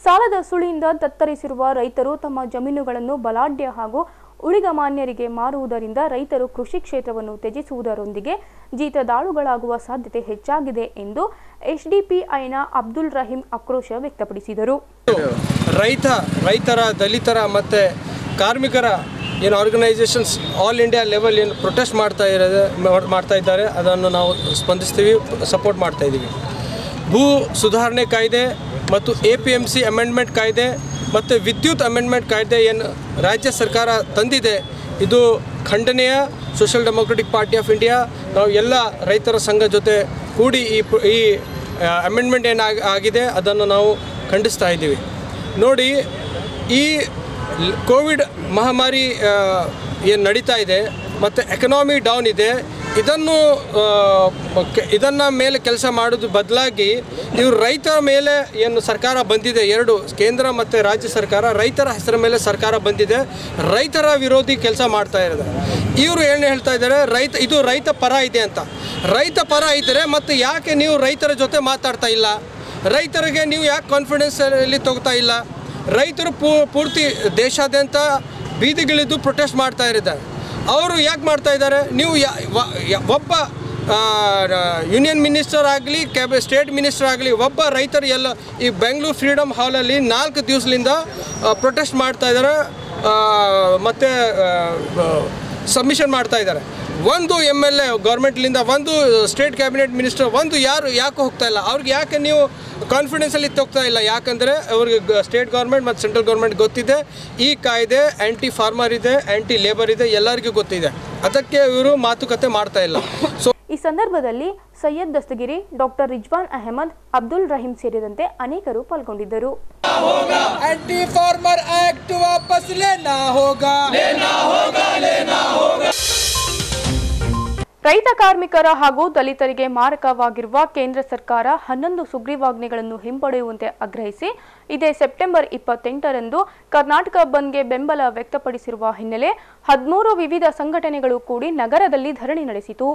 Speaker 5: ಸಾಲದ ಸುಳಿಯಿಂದ ತತ್ತರಿಸಿರುವ ರೈತರು ತಮ್ಮ ಜಮೀನುಗಳನ್ನು ಬಲಾಢ್ಯ ಹಾಗೂ ಉಳಿಗಮಾನ್ಯರಿಗೆ ಮಾರುವುದರಿಂದ ರೈತರು ಕೃಷಿ ಕ್ಷೇತ್ರವನ್ನು ತ್ಯಜಿಸುವುದರೊಂದಿಗೆ ಜೀತದಾಳುಗಳಾಗುವ ಸಾಧ್ಯತೆ ಹೆಚ್ಚಾಗಿದೆ ಎಂದು ಎಸ್ಡಿಪಿಐನ ಅಬ್ದುಲ್ ರಹೀಂ ಆಕ್ರೋಶ ವ್ಯಕ್ತಪಡಿಸಿದರು.
Speaker 10: ರೈತರ ದಲಿತರ ಮತ್ತು ಕಾರ್ಮಿಕರ ಏನು ಆರ್ಗನೈಸೇಷನ್ಸ್ ಆಲ್ ಇಂಡಿಯಾ ಲೆವೆಲ್ ಏನು ಪ್ರೊಟೆಸ್ಟ್ ಮಾಡ್ತಾ ಇದ್ದಾರೆ ಅದನ್ನು ನಾವು ಸ್ಪಂದಿಸ್ತೀವಿ, ಸಪೋರ್ಟ್ ಮಾಡ್ತಾ ಇದ್ದೀವಿ. ಭೂ ಸುಧಾರಣೆ ಕಾಯ್ದೆ ಮತ್ತು APMC ಅಮೆಂಡ್ಮೆಂಟ್ ಕಾಯ್ದೆ ಮತ್ತು ವಿದ್ಯುತ್ ಅಮೆಂಡ್ಮೆಂಟ್ ಕಾಯ್ದೆ ಏನು ರಾಜ್ಯ ಸರ್ಕಾರ ತಂದಿದೆ ಇದು ಖಂಡನೀಯ. Social democratic party of India ನಾವು ಎಲ್ಲ ರೈತರ ಸಂಘ ಜೊತೆ ಕೂಡಿ ಈ ಅಮೆಂಡ್ಮೆಂಟ್ ಏನಾಗಿದೆ ಅದನ್ನು ನಾವು ಖಂಡಿಸ್ತಾ ಇದ್ದೀವಿ. ನೋಡಿ, ಈ ಕೋವಿಡ್ ಮಹಾಮಾರಿ ಏನು ನಡೀತಾ ಇದೆ ಮತ್ತು ಎಕನಾಮಿ ಡೌನ್ ಇದೆ, ಇದನ್ನು ಮೇಲೆ ಕೆಲಸ ಮಾಡೋದು ಬದಲಾಗಿ ಇವರು ರೈತರ ಮೇಲೆ ಏನು ಸರ್ಕಾರ ಬಂದಿದೆ, ಎರಡು ಕೇಂದ್ರ ಮತ್ತು ರಾಜ್ಯ ಸರ್ಕಾರ ರೈತರ ಹೆಸರ ಮೇಲೆ ಸರ್ಕಾರ ಬಂದಿದೆ, ರೈತರ ವಿರೋಧಿ ಕೆಲಸ ಮಾಡ್ತಾ ಇದ್ದಾರೆ. ಇವರು ಏನು ಹೇಳ್ತಾ ಇದ್ದಾರೆ, ಇದು ರೈತ ಪರ ಇದೆ ಅಂತ. ರೈತ ಪರ ಇದ್ದರೆ ಮತ್ತು ಯಾಕೆ ನೀವು ರೈತರ ಜೊತೆ ಮಾತಾಡ್ತಾ ಇಲ್ಲ? ರೈತರಿಗೆ ನೀವು ಯಾಕೆ ಕಾನ್ಫಿಡೆನ್ಸಲ್ಲಿ ತಗೋತಾ ಇಲ್ಲ? ರೈತರು ಪೂರ್ತಿ ದೇಶಾದ್ಯಂತ ಬೀದಿಗಿಳಿದು ಪ್ರೊಟೆಸ್ಟ್ ಮಾಡ್ತಾ ಇದ್ದಾರೆ. ಅವರು ಯಾಕೆ ಮಾಡ್ತಾ ಇದ್ದಾರೆ? ನೀವು ಒಬ್ಬ ಯೂನಿಯನ್ ಮಿನಿಸ್ಟರ್ ಆಗಲಿ ಸ್ಟೇಟ್ ಮಿನಿಸ್ಟರ್ ಆಗಲಿ ಒಬ್ಬ ರೈತರು ಎಲ್ಲ ಈ ಬೆಂಗಳೂರು ಫ್ರೀಡಮ್ ಹಾಲಲ್ಲಿ 4 ದಿವಸದಿಂದ ಪ್ರೊಟೆಸ್ಟ್ ಮಾಡ್ತಾ ಇದ್ದಾರೆ ಮತ್ತು ಸಬ್ಮಿಷನ್ ಮಾಡ್ತಾ ಇದ್ದಾರೆ. ಒಂದು MLA ಗೌರ್ಮೆಂಟ್ಲಿಂದ, ಒಂದು ಸ್ಟೇಟ್ ಕ್ಯಾಬಿನೆಟ್ ಮಿನಿಸ್ಟರ್, ಒಂದು ಯಾಕೆ ಹೋಗ್ತಾ ಇಲ್ಲ? ಅವ್ರಿಗೆ ಯಾಕೆ ನೀವು ಕಾನ್ಫಿಡೆನ್ಸಲ್ಲಿ ಹೋಗ್ತಾ ಇಲ್ಲ? ಯಾಕಂದರೆ ಅವ್ರಿಗೆ ಸ್ಟೇಟ್ ಗೌರ್ಮೆಂಟ್ ಮತ್ತು ಸೆಂಟ್ರಲ್ ಗೌರ್ಮೆಂಟ್ ಗೊತ್ತಿದೆ ಈ ಕಾಯ್ದೆ ಆ್ಯಂಟಿ ಫಾರ್ಮರ್ ಇದೆ, ಆ್ಯಂಟಿ ಲೇಬರ್ ಇದೆ, ಎಲ್ಲರಿಗೂ ಗೊತ್ತಿದೆ. ಅದಕ್ಕೆ ಇವರು ಮಾತುಕತೆ ಮಾಡ್ತಾ ಇಲ್ಲ.
Speaker 5: ಈ ಸಂದರ್ಭದಲ್ಲಿ ಸೈಯದ್ ದಸ್ತಗಿರಿ, ಡಾಕ್ಟರ್ ರಿಜ್ವಾನ್ ಅಹಮದ್, ಅಬ್ದುಲ್ ರಹೀಂ ಸೇರಿದಂತೆ ಅನೇಕರು ಪಾಲ್ಗೊಂಡಿದ್ದರು.
Speaker 10: ಆಂಟಿ ಫಾರ್ಮರ್ ಆಕ್ಟ್ ವಾಪಸ್ ಲೇನಾ ಹೋಗಾ, ಲೇನಾ ಹೋಗಾ, ಲೇನಾ ಹೋಗಾ.
Speaker 5: ರೈತ ಕಾರ್ಮಿಕರ ಹಾಗೂ ದಲಿತರಿಗೆ ಮಾರಕವಾಗಿರುವ ಕೇಂದ್ರ ಸರ್ಕಾರ 11 ಸುಗ್ರೀವಾಜ್ಞೆಗಳನ್ನು ಹಿಂಪಡೆಯುವಂತೆ ಆಗ್ರಹಿಸಿ ಇದೇ ಸೆಪ್ಟೆಂಬರ್ 28ರಂದು ಕರ್ನಾಟಕ ಬಂದ್ಗೆ ಬೆಂಬಲ ವ್ಯಕ್ತಪಡಿಸಿರುವ ಹಿನ್ನೆಲೆ 13 ವಿವಿಧ ಸಂಘಟನೆಗಳು ಕೂಡಿ ನಗರದಲ್ಲಿ ಧರಣಿ ನಡೆಸಿತು.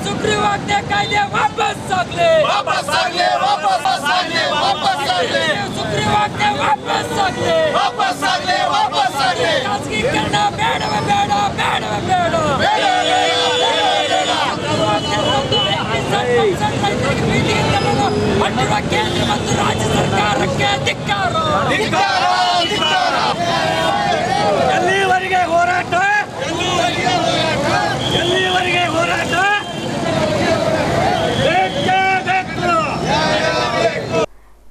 Speaker 10: ಸುಗ್ರೀವಾಜ್ಞೆ ಕಾಯ್ದೆ ವಾಪಸ್ ಆಗಲಿ, ವಾಪಸ್ ಆಗಲಿ, ವಾಪಸ್ ಆಗಲಿ, ವಾಪಸ್ ಆಗಲಿ. ಸುಗ್ರೀವಾಜ್ಞೆ ವಾಪಸ್ ಆಗಲಿ, ವಾಪಸ್ ಆಗಲಿ, ವಾಪಸ್ ಆಗಲಿ. ಖಾಸಗೀಕರಣ ಬೇಡವೇ ಬೇಡ, ಬೇಡವೇ ಬೇಡ, ಕೇಂದ್ರ ಮತ್ತು ರಾಜ್ಯ ಸರ್ಕಾರಕ್ಕೆ ಧಿಕ್ಕಾರ, ಧಿಕ್ಕಾರ, ಧಿಕ್ಕಾರ. ಎಲ್ಲಿವರೆಗೆ ಹೋರಾಟ, ಎಲ್ಲಿವರೆಗೆ ಹೋರಾಟ?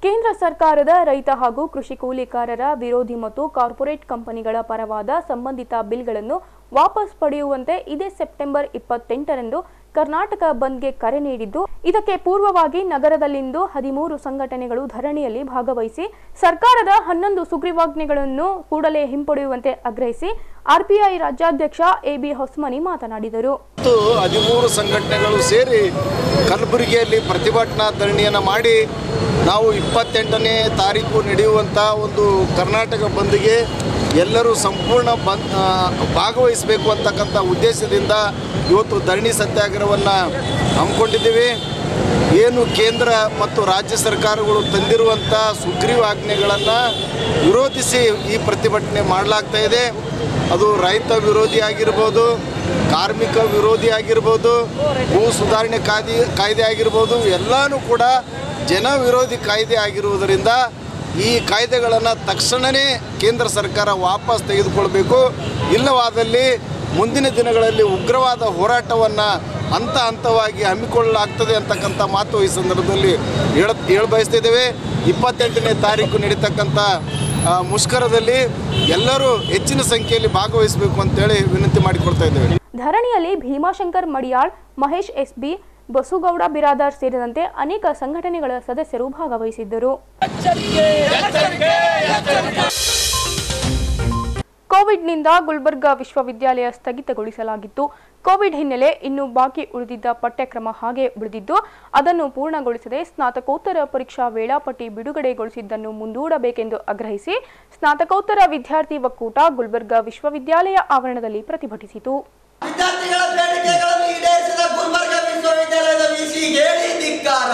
Speaker 5: ಕೇಂದ್ರ ಸರ್ಕಾರದ ರೈತ ಹಾಗೂ ಕೃಷಿ ಕೂಲಿಕಾರರ ವಿರೋಧಿ ಮತ್ತು ಕಾರ್ಪೊರೇಟ್ ಕಂಪನಿಗಳ ಪರವಾದ ಸಂಬಂಧಿತ ಬಿಲ್ಗಳನ್ನು ವಾಪಸ್ ಪಡೆಯುವಂತೆ ಇದೇ ಸೆಪ್ಟೆಂಬರ್ 28ರಂದು ಕರ್ನಾಟಕ ಬಂದ್ಗೆ ಕರೆ ನೀಡಿದ್ದು, ಇದಕ್ಕೆ ಪೂರ್ವವಾಗಿ ನಗರದಲ್ಲಿಂದು 13 ಸಂಘಟನೆಗಳು ಧರಣಿಯಲ್ಲಿ ಭಾಗವಹಿಸಿ ಸರ್ಕಾರದ 11 ಸುಗ್ರೀವಾಜ್ಞೆಗಳನ್ನು ಕೂಡಲೇ ಹಿಂಪಡೆಯುವಂತೆ ಆಗ್ರಹಿಸಿ RPI ರಾಜ್ಯಾಧ್ಯಕ್ಷ AB ಹೊಸ್ಮನಿ ಮಾತನಾಡಿದರು.
Speaker 11: 13 ಸಂಘಟನೆಗಳು ಸೇರಿ ಕಲಬುರಗಿಯಲ್ಲಿ ಪ್ರತಿಭಟನಾ ಧರಣಿಯನ್ನು ಮಾಡಿ ನಾವು 28ನೇ ತಾರೀಕು ನಡೆಯುವಂಥ ಒಂದು ಕರ್ನಾಟಕ ಬಂದ್ಗೆ ಎಲ್ಲರೂ ಸಂಪೂರ್ಣ ಭಾಗವಹಿಸಬೇಕು ಅಂತಕ್ಕಂಥ ಉದ್ದೇಶದಿಂದ ಇವತ್ತು ಧರಣಿ ಸತ್ಯಾಗ್ರಹವನ್ನು ಹಮ್ಮಿಕೊಂಡಿದ್ದೀವಿ. ಏನು ಕೇಂದ್ರ ಮತ್ತು ರಾಜ್ಯ ಸರ್ಕಾರಗಳು ತಂದಿರುವಂಥ ಸುಗ್ರೀವಾಜ್ಞೆಗಳನ್ನು ವಿರೋಧಿಸಿ ಈ ಪ್ರತಿಭಟನೆ ಮಾಡಲಾಗ್ತಾ ಇದೆ. ಅದು ರೈತ ವಿರೋಧಿ ಆಗಿರ್ಬೋದು, ಕಾರ್ಮಿಕ ವಿರೋಧಿ ಆಗಿರ್ಬೋದು, ಭೂ ಸುಧಾರಣೆ ಕಾಯ್ದೆ ಆಗಿರ್ಬೋದು, ಎಲ್ಲನೂ ಕೂಡ ಜನ ವಿರೋಧಿ ಕಾಯ್ದೆ ಆಗಿರುವುದರಿಂದ ಈ ಕಾಯ್ದೆಗಳನ್ನು ತಕ್ಷಣವೇ ಕೇಂದ್ರ ಸರ್ಕಾರ ವಾಪಸ್ ತೆಗೆದುಕೊಳ್ಬೇಕು. ಇಲ್ಲವಾದಲ್ಲಿ ಮುಂದಿನ ದಿನಗಳಲ್ಲಿ ಉಗ್ರವಾದ ಹೋರಾಟವನ್ನು ಹಂತ ಹಂತವಾಗಿ ಹಮ್ಮಿಕೊಳ್ಳಲಾಗ್ತದೆ ಅಂತಕ್ಕಂಥ ಮಾತು ಈ ಸಂದರ್ಭದಲ್ಲಿ ಹೇಳಬಯಸ್ತಿದ್ದೇವೆ. 28ನೇ ತಾರೀಕು ನಡೀತಕ್ಕಂಥ ಮುಷ್ಕರದಲ್ಲಿ ಎಲ್ಲರೂ ಹೆಚ್ಚಿನ ಸಂಖ್ಯೆಯಲ್ಲಿ ಭಾಗವಹಿಸಬೇಕು ಅಂತೇಳಿ ವಿನಂತಿ ಮಾಡಿಕೊಳ್ತಾ ಇದ್ದೇವೆ.
Speaker 5: ಧರಣಿಯಲ್ಲಿ ಭೀಮಾಶಂಕರ್ ಮಡಿಯಾಳ್, ಮಹೇಶ್ SB, ಬಸುಗೌಡ ಬಿರಾದಾರ್ ಸೇರಿದಂತೆ ಅನೇಕ ಸಂಘಟನೆಗಳ ಸದಸ್ಯರು ಭಾಗವಹಿಸಿದ್ದರು. ಕೋವಿಡ್ನಿಂದ ಗುಲ್ಬರ್ಗಾ ವಿಶ್ವವಿದ್ಯಾಲಯ ಸ್ಥಗಿತಗೊಳಿಸಲಾಗಿತ್ತು. ಕೋವಿಡ್ ಹಿನ್ನೆಲೆ ಇನ್ನು ಬಾಕಿ ಉಳಿದಿದ್ದ ಪಠ್ಯಕ್ರಮ ಹಾಗೆ ಉಳಿದಿದ್ದು ಅದನ್ನು ಪೂರ್ಣಗೊಳಿಸದೆ ಸ್ನಾತಕೋತ್ತರ ಪರೀಕ್ಷಾ ವೇಳಾಪಟ್ಟಿ ಬಿಡುಗಡೆಗೊಳಿಸಿದ್ದನ್ನು ಮುಂದೂಡಬೇಕೆಂದು ಆಗ್ರಹಿಸಿ ಸ್ನಾತಕೋತ್ತರ ವಿದ್ಯಾರ್ಥಿ ಒಕ್ಕೂಟ ಗುಲ್ಬರ್ಗಾ ವಿಶ್ವವಿದ್ಯಾಲಯ ಆವರಣದಲ್ಲಿ ಪ್ರತಿಭಟಿಸಿತು.
Speaker 12: ವಿದ್ಯಾರ್ಥಿಗಳ ಬೇಡಿಕೆಗಳನ್ನು ಈಡೇರಿಸಿದ ಗುಲ್ಬರ್ಗಾ ವಿಶ್ವವಿದ್ಯಾಲಯದ ವಿಸಿಗೆ ಧಿಕ್ಕಾರ.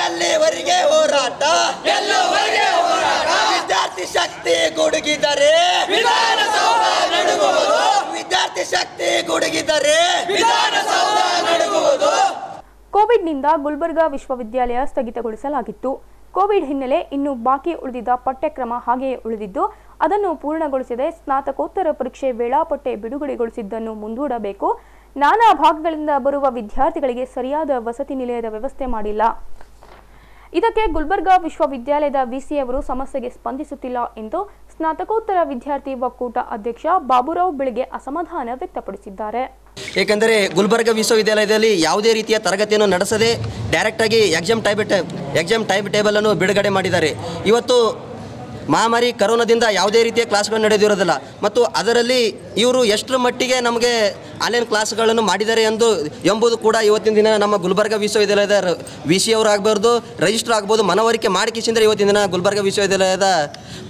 Speaker 12: ಎಲ್ಲಿವರೆಗೆ ಹೋರಾಟ? ವಿದ್ಯಾರ್ಥಿ ಶಕ್ತಿ ಗುಡುಗಿದರೆ ವಿಧಾನಸೌಧ ನಡುಗುವುದು. ವಿದ್ಯಾರ್ಥಿ ಶಕ್ತಿ ಗುಡುಗಿದರೆ ವಿಧಾನಸೌಧ ನಡುಗುವುದು.
Speaker 5: ಕೋವಿಡ್ನಿಂದ ಗುಲ್ಬರ್ಗಾ ವಿಶ್ವವಿದ್ಯಾಲಯ ಸ್ಥಗಿತಗೊಳಿಸಲಾಗಿತ್ತು. ಕೋವಿಡ್ ಹಿನ್ನೆಲೆ ಇನ್ನು ಬಾಕಿ ಉಳಿದಿದ್ದ ಪಠ್ಯಕ್ರಮ ಹಾಗೆಯೇ ಉಳಿದಿದ್ದು ಅದನ್ನು ಪೂರ್ಣಗೊಳಿಸದೆ ಸ್ನಾತಕೋತ್ತರ ಪರೀಕ್ಷೆ ವೇಳಾಪಟ್ಟಿ ಬಿಡುಗಡೆಗೊಳಿಸಿದ್ದನ್ನು ಮುಂದೂಡಬೇಕು. ನಾನಾ ಭಾಗಗಳಿಂದ ಬರುವ ವಿದ್ಯಾರ್ಥಿಗಳಿಗೆ ಸರಿಯಾದ ವಸತಿ ನಿಲಯದ ವ್ಯವಸ್ಥೆ ಮಾಡಿಲ್ಲ. ಇದಕ್ಕೆ ಗುಲ್ಬರ್ಗಾ ವಿಶ್ವವಿದ್ಯಾಲಯದ ವಿಸಿ ಅವರು ಸಮಸ್ಯೆಗೆ ಸ್ಪಂದಿಸುತ್ತಿಲ್ಲ ಎಂದು ಸ್ನಾತಕೋತ್ತರ ವಿದ್ಯಾರ್ಥಿ ಒಕ್ಕೂಟ ಅಧ್ಯಕ್ಷ ಬಾಬುರಾವ್ ಬೆಳಗ್ಗೆ ಅಸಮಾಧಾನ ವ್ಯಕ್ತಪಡಿಸಿದ್ದಾರೆ.
Speaker 12: ಏಕೆಂದರೆ ಗುಲ್ಬರ್ಗಾ ವಿಶ್ವವಿದ್ಯಾಲಯದಲ್ಲಿ ಯಾವುದೇ ರೀತಿಯ ತರಗತಿಯನ್ನು ನಡೆಸದೆ ಡೈರೆಕ್ಟಾಗಿ ಎಕ್ಸಾಮ್ ಟೈಮ್ ಟೇಬಲನ್ನು ಬಿಡುಗಡೆ ಮಾಡಿದ್ದಾರೆ. ಇವತ್ತು ಮಹಾಮಾರಿ ಕರೋನಾದಿಂದ ಯಾವುದೇ ರೀತಿಯ ಕ್ಲಾಸ್ಗಳು ನಡೆದಿರೋದಿಲ್ಲ ಮತ್ತು ಅದರಲ್ಲಿ ಇವರು ಎಷ್ಟರ ಮಟ್ಟಿಗೆ ನಮಗೆ ಆನ್ಲೈನ್ ಕ್ಲಾಸ್ಗಳನ್ನು ಮಾಡಿದ್ದಾರೆ ಎಂಬುದು ಕೂಡ ಇವತ್ತಿನ ದಿನ ನಮ್ಮ ಗುಲ್ಬರ್ಗಾ ವಿಶ್ವವಿದ್ಯಾಲಯದ ವಿಸಿ ಅವರು ಆಗಬಾರ್ದು, ರಿಜಿಸ್ಟರ್ ಆಗ್ಬೋದು, ಮನವರಿಕೆ ಮಾಡಿಕಿಸಿದ್ರೆ ಇವತ್ತಿನ ದಿನ ಗುಲ್ಬರ್ಗಾ ವಿಶ್ವವಿದ್ಯಾಲಯದ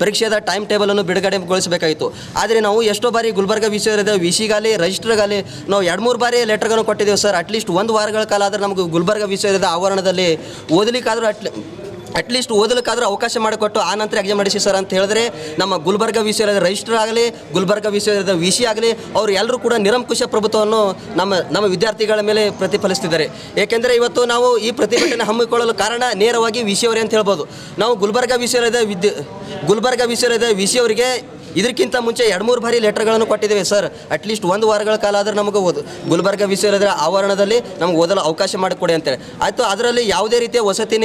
Speaker 12: ಪರೀಕ್ಷೆಯ ಟೈಮ್ ಟೇಬಲನ್ನು ಬಿಡುಗಡೆಗೊಳಿಸಬೇಕಾಯಿತು. ಆದರೆ ನಾವು ಎಷ್ಟೋ ಬಾರಿ ಗುಲ್ಬರ್ಗಾ ವಿಶ್ವವಿದ್ಯಾಲಯದ ವಿಸಿಗಾಲಿ ರಿಜಿಸ್ಟರ್ಗಾಲಿ ನಾವು 2-3 ಬಾರಿ ಲೆಟರ್ಗಳನ್ನು ಕೊಟ್ಟಿದ್ದೇವೆ ಸರ್. ಅಟ್ಲೀಸ್ಟ್ 1 ವಾರಗಳ ಕಾಲ ಆದರೆ ನಮಗೆ ಗುಲ್ಬರ್ಗಾ ವಿಶ್ವವಿದ್ಯಾಲಯದ ಆವರಣದಲ್ಲಿ ಅಟ್ಲೀಸ್ಟ್ ಓದಲಿಕ್ಕಾದರೂ ಅವಕಾಶ ಮಾಡಿಕೊಟ್ಟು ಆ ನಂತರ ಎಕ್ಸಾಮ್ ನಡೆಸಿ ಸರ್ ಅಂತ ಹೇಳಿದ್ರೆ ನಮ್ಮ ಗುಲ್ಬರ್ಗಾ ವಿಶ್ವವಿದ್ಯಾಲಯದ ರಿಜಿಸ್ಟರ್ ಆಗಲಿ ಗುಲ್ಬರ್ಗಾ ವಿಶ್ವವಿದ್ಯಾಲಯದ ವಿಸಿ ಆಗಲಿ ಅವರು ಎಲ್ಲರೂ ಕೂಡ ನಿರಂಕುಶ ಪ್ರಭುತ್ವವನ್ನು ನಮ್ಮ ವಿದ್ಯಾರ್ಥಿಗಳ ಮೇಲೆ ಪ್ರತಿಫಲಿಸ್ತಿದ್ದಾರೆ. ಏಕೆಂದರೆ ಇವತ್ತು ನಾವು ಈ ಪ್ರತಿಭಟನೆ ಹಮ್ಮಿಕೊಳ್ಳಲು ಕಾರಣ ನೇರವಾಗಿ ವಿಸಿ ಅವರೇ ಅಂತ ಹೇಳ್ಬೋದು. ನಾವು ಗುಲ್ಬರ್ಗಾ ವಿಶ್ವವಿದ್ಯಾಲಯದ ವಿಸಿ ಅವರಿಗೆ ಇದಕ್ಕಿಂತ ಮುಂಚೆ 2-3 ಬಾರಿ ಲೆಟರ್ಗಳನ್ನು ಕೊಟ್ಟಿದ್ದೇವೆ ಸರ್. ಅಟ್ಲೀಸ್ಟ್ 1 ವಾರಗಳ ಕಾಲ ಆದರೆ ನಮಗೆ ಗುಲ್ಬರ್ಗಾ ವಿಶ್ವವಿದ್ಯಾಲಯದ ಆವರಣದಲ್ಲಿ ನಮಗೆ ಓದಲು ಅವಕಾಶ ಮಾಡಿಕೊಡಿ ಅಂತೇಳಿ ಆಯಿತು. ಅದರಲ್ಲಿ ಯಾವುದೇ ರೀತಿಯ ವಸತಿ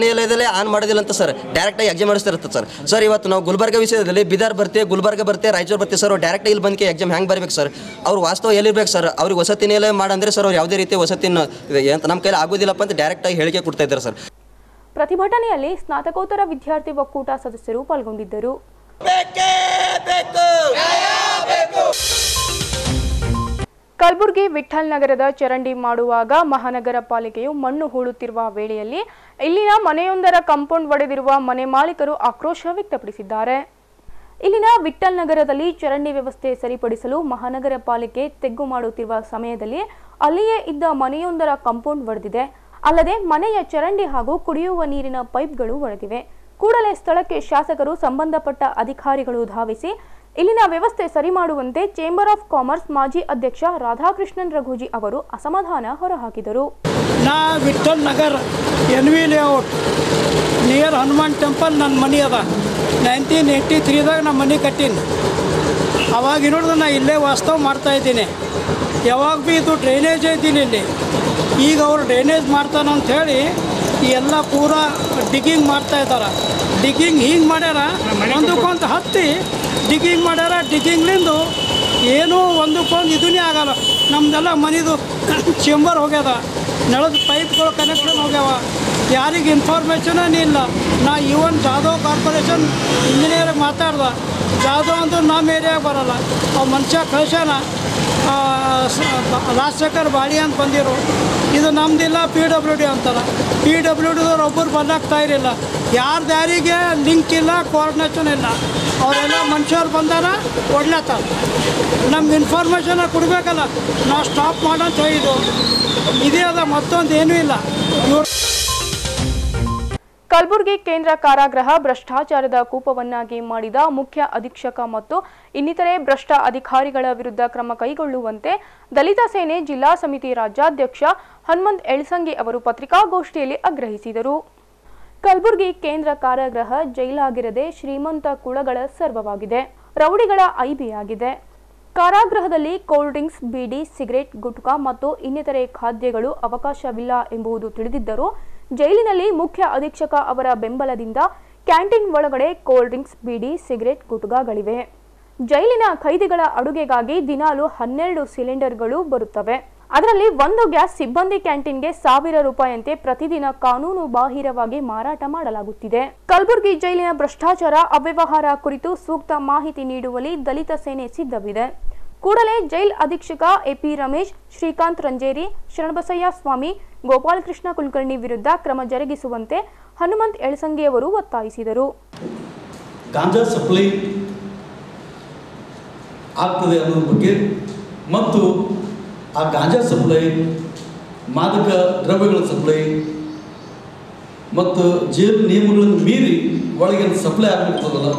Speaker 12: ನಿಲಯದಲ್ಲಿ ಆನ್ ಮಾಡೋದಿಲ್ಲ ಅಂತ ಸರ್. ಡೈರೆಕ್ಟಾಗಿ ಎಕ್ಸಾಮ್ ಮಾಡಿಸ್ತಿರುತ್ತೆ ಸರ್. ಇವತ್ತು ನಾವು ಗುಲ್ಬರ್ಗಾ ವಿಷಯದಲ್ಲಿ ಬೀದರ್ ಬರ್ತೀವಿ, ಗುಲ್ಬರ್ಗಾ ಬರ್ತೀವಿ, ರಾಯಚೂರು ಬರ್ತೀವಿ ಸರ್. ಅವ್ರು ಡೈರೆಕ್ಟಾಗಿ ಇಲ್ಲಿ ಬಂದು ಎಕ್ಸಾಮ್ ಹೆಂಗೆ ಬರಬೇಕು ಸರ್? ಅವ್ರು ವಾಸ್ತವ ಎಲ್ಲಿರ್ಬೇಕು ಸರ್? ಅವ್ರಿಗೆ ವಸತಿ ನಿಲಯ ಮಾಡಂದ್ರೆ ಸರ್ ಅವ್ರು ಯಾವುದೇ ರೀತಿಯ ವಸತಿನ ಅಂತ ನಮ್ಮ ಕೈಲಿ ಆಗೋದಿಲ್ಲಪ್ಪ ಅಂತ ಡೈರೆಕ್ಟಾಗಿ ಹೇಳಿಕೆ ಕೊಡ್ತಾ ಇದ್ದಾರೆ ಸರ್.
Speaker 5: ಪ್ರತಿಭಟನೆಯಲ್ಲಿ ಸ್ನಾತಕೋತ್ತರ ವಿದ್ಯಾರ್ಥಿ ಒಕ್ಕೂಟ ಸದಸ್ಯರು ಪಾಲ್ಗೊಂಡಿದ್ದರು. ಕಲಬುರಗಿ ವಿಠ್ಠಲ್ ನಗರದ ಚರಂಡಿ ಮಾಡುವಾಗ ಮಹಾನಗರ ಪಾಲಿಕೆಯು ಮಣ್ಣು ಹೂಳುತ್ತಿರುವ ವೇಳೆಯಲ್ಲಿ ಇಲ್ಲಿನ ಮನೆಯೊಂದರ ಕಾಂಪೌಂಡ್ ಒಡೆದಿರುವ ಮನೆ ಮಾಲೀಕರು ಆಕ್ರೋಶ ವ್ಯಕ್ತಪಡಿಸಿದ್ದಾರೆ. ಇಲ್ಲಿನ ವಿಠ್ಠಲ್ ನಗರದಲ್ಲಿ ಚರಂಡಿ ವ್ಯವಸ್ಥೆ ಸರಿಪಡಿಸಲು ಮಹಾನಗರ ಪಾಲಿಕೆ ತೆಗ್ಗು ಮಾಡುತ್ತಿರುವ ಸಮಯದಲ್ಲಿ ಅಲ್ಲಿಯೇ ಇದ್ದ ಮನೆಯೊಂದರ ಕಾಂಪೌಂಡ್ ಒಡೆದಿದೆ. ಅಲ್ಲದೆ ಮನೆಯ ಚರಂಡಿ ಹಾಗೂ ಕುಡಿಯುವ ನೀರಿನ ಪೈಪ್ಗಳು ಒಡೆದಿವೆ. ಕೂಡಲೇ ಸ್ಥಳಕ್ಕೆ ಶಾಸಕರು ಸಂಬಂಧಪಟ್ಟ ಅಧಿಕಾರಿಗಳು ಧಾವಿಸಿ ಇಲ್ಲಿನ ವ್ಯವಸ್ಥೆ ಸರಿ ಮಾಡುವಂತೆ ಚೇಂಬರ್ ಆಫ್ ಕಾಮರ್ಸ್ ಮಾಜಿ ಅಧ್ಯಕ್ಷ ರಾಧಾಕೃಷ್ಣನ್ ರಘೋಜಿ ಅವರು ಅಸಮಾಧಾನ ಹೊರಹಾಕಿದರು.
Speaker 13: ನಾ Vitthal Nagar NV layout near Hanuman temple ನನ್ನ ಮನೆ ಅದ. 1983ದಾಗ ನಮ್ಮ ಮನೆ ಕಟ್ಟೀನಿ. ಅವಾಗ ನೋಡಿದ್ರೆ ನಾ ಇಲ್ಲೇ ವಾಸ್ತವ ಮಾಡ್ತಾಯಿದ್ದೀನಿ. ಯಾವಾಗ ಭೀ ಇದು ಡ್ರೈನೇಜ್ ಇದ್ದೀನಿ ಇಲ್ಲಿ. ಈಗ ಅವರು ಡ್ರೈನೇಜ್ ಮಾಡ್ತಾನಂಥೇಳಿ ಎಲ್ಲ ಪೂರ ಡಿಗ್ಗಿಂಗ್ ಮಾಡ್ತಾಯಿದ್ದಾರೆ. ಡಿಗ್ಗಿಂಗ್ ಹಿಂಗೆ ಮಾಡ್ಯಾರ, ಒಂದಕ್ಕೊಂದು ಹತ್ತಿ ಡಿಗ್ಗಿಂಗ್ ಮಾಡ್ಯಾರ. ಡಿಗ್ಗಿಂಗ್ಲಿಂದು ಏನೂ ಒಂದಕ್ಕೊಂದು ಇದನ್ನೇ ಆಗಲ್ಲ. ನಮ್ಮದೆಲ್ಲ ಮನೆದು ಚೇಂಬರ್ ಹೋಗ್ಯದ, ನಳದ ಪೈಪ್ಗಳು ಕನೆಕ್ಷನ್ ಹೋಗ್ಯಾವ. ಯಾರಿಗೆ ಇನ್ಫಾರ್ಮೇಷನೇ ಇಲ್ಲ. ನಾ ಇವನ್ ಜಾಧವ್ ಕಾರ್ಪೊರೇಷನ್ ಇಂಜಿನಿಯರಿಗೆ ಮಾತಾಡ್ದೆ. ಜಾಧವ್ ಅಂದ್ರೆ ನಮ್ಮ ಏರಿಯಾಗೆ ಬರೋಲ್ಲ. ಅವು ಮನುಷ್ಯ ಕಳ್ಸ್ಯಾನ. ರಾಜಶೇಖರ್ ಬಾಡಿ ಅಂತ ಬಂದಿರು. ಇದು ನಮ್ಮದಿಲ್ಲ, PWD ಅಂತಾರೆ. PWDದವ್ರು ಒಬ್ಬರು ಬಂದಾಗ್ತಾ ಇರಲಿಲ್ಲ. ಯಾರ್ದು ಯಾರಿಗೆ ಲಿಂಕ್ ಇಲ್ಲ, ಕೋಆರ್ಡಿನೇಷನ್ ಇಲ್ಲ. ಅವರೆಲ್ಲ ಮನುಷ್ಯರು ಬಂದಾರ ಒಡ್ಲತ್ತಾರ. ನಮ್ಗೆ ಇನ್ಫಾರ್ಮೇಷನ್ ಕೊಡಬೇಕಲ್ಲ, ನಾವು ಸ್ಟಾಪ್ ಮಾಡೋಂತ ಹೇಳಿದ್ದು. ಇದೇ ಅದ, ಮತ್ತೊಂದು ಏನೂ ಇಲ್ಲ.
Speaker 5: ಕಲಬುರಗಿ ಕೇಂದ್ರ ಕಾರಾಗೃಹ ಭ್ರಷ್ಟಾಚಾರದ ಕೂಪವನ್ನಾಗಿ ಮಾಡಿದ ಮುಖ್ಯ ಅಧೀಕ್ಷಕ ಮತ್ತು ಇನ್ನಿತರೆ ಭ್ರಷ್ಟ ಅಧಿಕಾರಿಗಳ ವಿರುದ್ಧ ಕ್ರಮ ಕೈಗೊಳ್ಳುವಂತೆ ದಲಿತ ಸೇನೆ ಜಿಲ್ಲಾ ಸಮಿತಿ ರಾಜ್ಯಾಧ್ಯಕ್ಷ ಹನುಮಂತ್ ಎಳ್ಸಂಗಿ ಅವರು ಪತ್ರಿಕಾಗೋಷ್ಠಿಯಲ್ಲಿ ಆಗ್ರಹಿಸಿದರು. ಕಲಬುರಗಿ ಕೇಂದ್ರ ಕಾರಾಗೃಹ ಜೈಲಾಗಿರದೆ ಶ್ರೀಮಂತ ಕುಳಗಳ ಸರ್ವವಾಗಿದೆ, ರೌಡಿಗಳ ಐಬಿಯಾಗಿದೆ. ಕಾರಾಗೃಹದಲ್ಲಿ ಕೋಲ್ಡ್ ಡ್ರಿಂಕ್ಸ್, ಬೀಡಿ, ಸಿಗರೆಟ್, ಗುಟ್ಕಾ ಮತ್ತು ಇನ್ನಿತರೆ ಖಾದ್ಯಗಳು ಅವಕಾಶವಿಲ್ಲ ಎಂಬುದು ತಿಳಿದಿದ್ದರೂ ಜೈಲಿನಲ್ಲಿ ಮುಖ್ಯ ಅಧೀಕ್ಷಕ ಅವರ ಬೆಂಬಲದಿಂದ ಕ್ಯಾಂಟೀನ್ ಒಳಗಡೆ ಕೋಲ್ಡ್ ಡ್ರಿಂಕ್ಸ್, ಬೀಡಿ, ಸಿಗರೆಟ್, ಗುಟ್ಕಾಗಳಿವೆ. ಜೈಲಿನ ಖೈದಿಗಳ ಅಡುಗೆಗಾಗಿ ದಿನಾಲು 12 ಸಿಲಿಂಡರ್ಗಳು ಬರುತ್ತವೆ. ಅದರಲ್ಲಿ ಒಂದು ಗ್ಯಾಸ್ ಸಿಬ್ಬಂದಿ ಕ್ಯಾಂಟೀನ್ಗೆ 1000 ರೂಪಾಯಿಯಂತೆ ಪ್ರತಿದಿನ ಕಾನೂನು ಬಾಹಿರವಾಗಿ ಮಾರಾಟ ಮಾಡಲಾಗುತ್ತಿದೆ. ಕಲಬುರಗಿ ಜೈಲಿನ ಭ್ರಷ್ಟಾಚಾರ ಅವ್ಯವಹಾರ ಕುರಿತು ಸೂಕ್ತ ಮಾಹಿತಿ ನೀಡುವಲ್ಲಿ ದಲಿತ ಸೇನೆ ಸಿದ್ಧವಿದೆ. ಕೂಡಲೇ ಜೈಲ್ ಅಧೀಕ್ಷಕ ಎಪಿ ರಮೇಶ್, ಶ್ರೀಕಾಂತ್ ರಂಜೇರಿ, ಶರಣಬಸಯ್ಯ ಸ್ವಾಮಿ, ಗೋಪಾಲಕೃಷ್ಣ ಕುಲಕರ್ಣಿ ವಿರುದ್ಧ ಕ್ರಮ ಜರುಗಿಸುವಂತೆ ಹನುಮಂತ್ ಎಳಸಂಗಿಯವರು ಒತ್ತಾಯಿಸಿದರು.
Speaker 14: ಗಾಂಜಾ ಸಪ್ಲೈ ಆಗ್ತದೆ ಅನ್ನೋದ್ರ ಬಗ್ಗೆ ಮತ್ತು ಆ ಗಾಂಜಾ ಸಪ್ಲೈ, ಮಾದಕ ದ್ರವ್ಯಗಳ ಸಪ್ಲೈ ಮತ್ತು ಜೈಲು ನಿಯಮಗಳನ್ನು ಮೀರಿ ಒಳಗೆ ಸಪ್ಲೈ ಆಗಬೇಕಾಗ್ತದಲ್ಲ,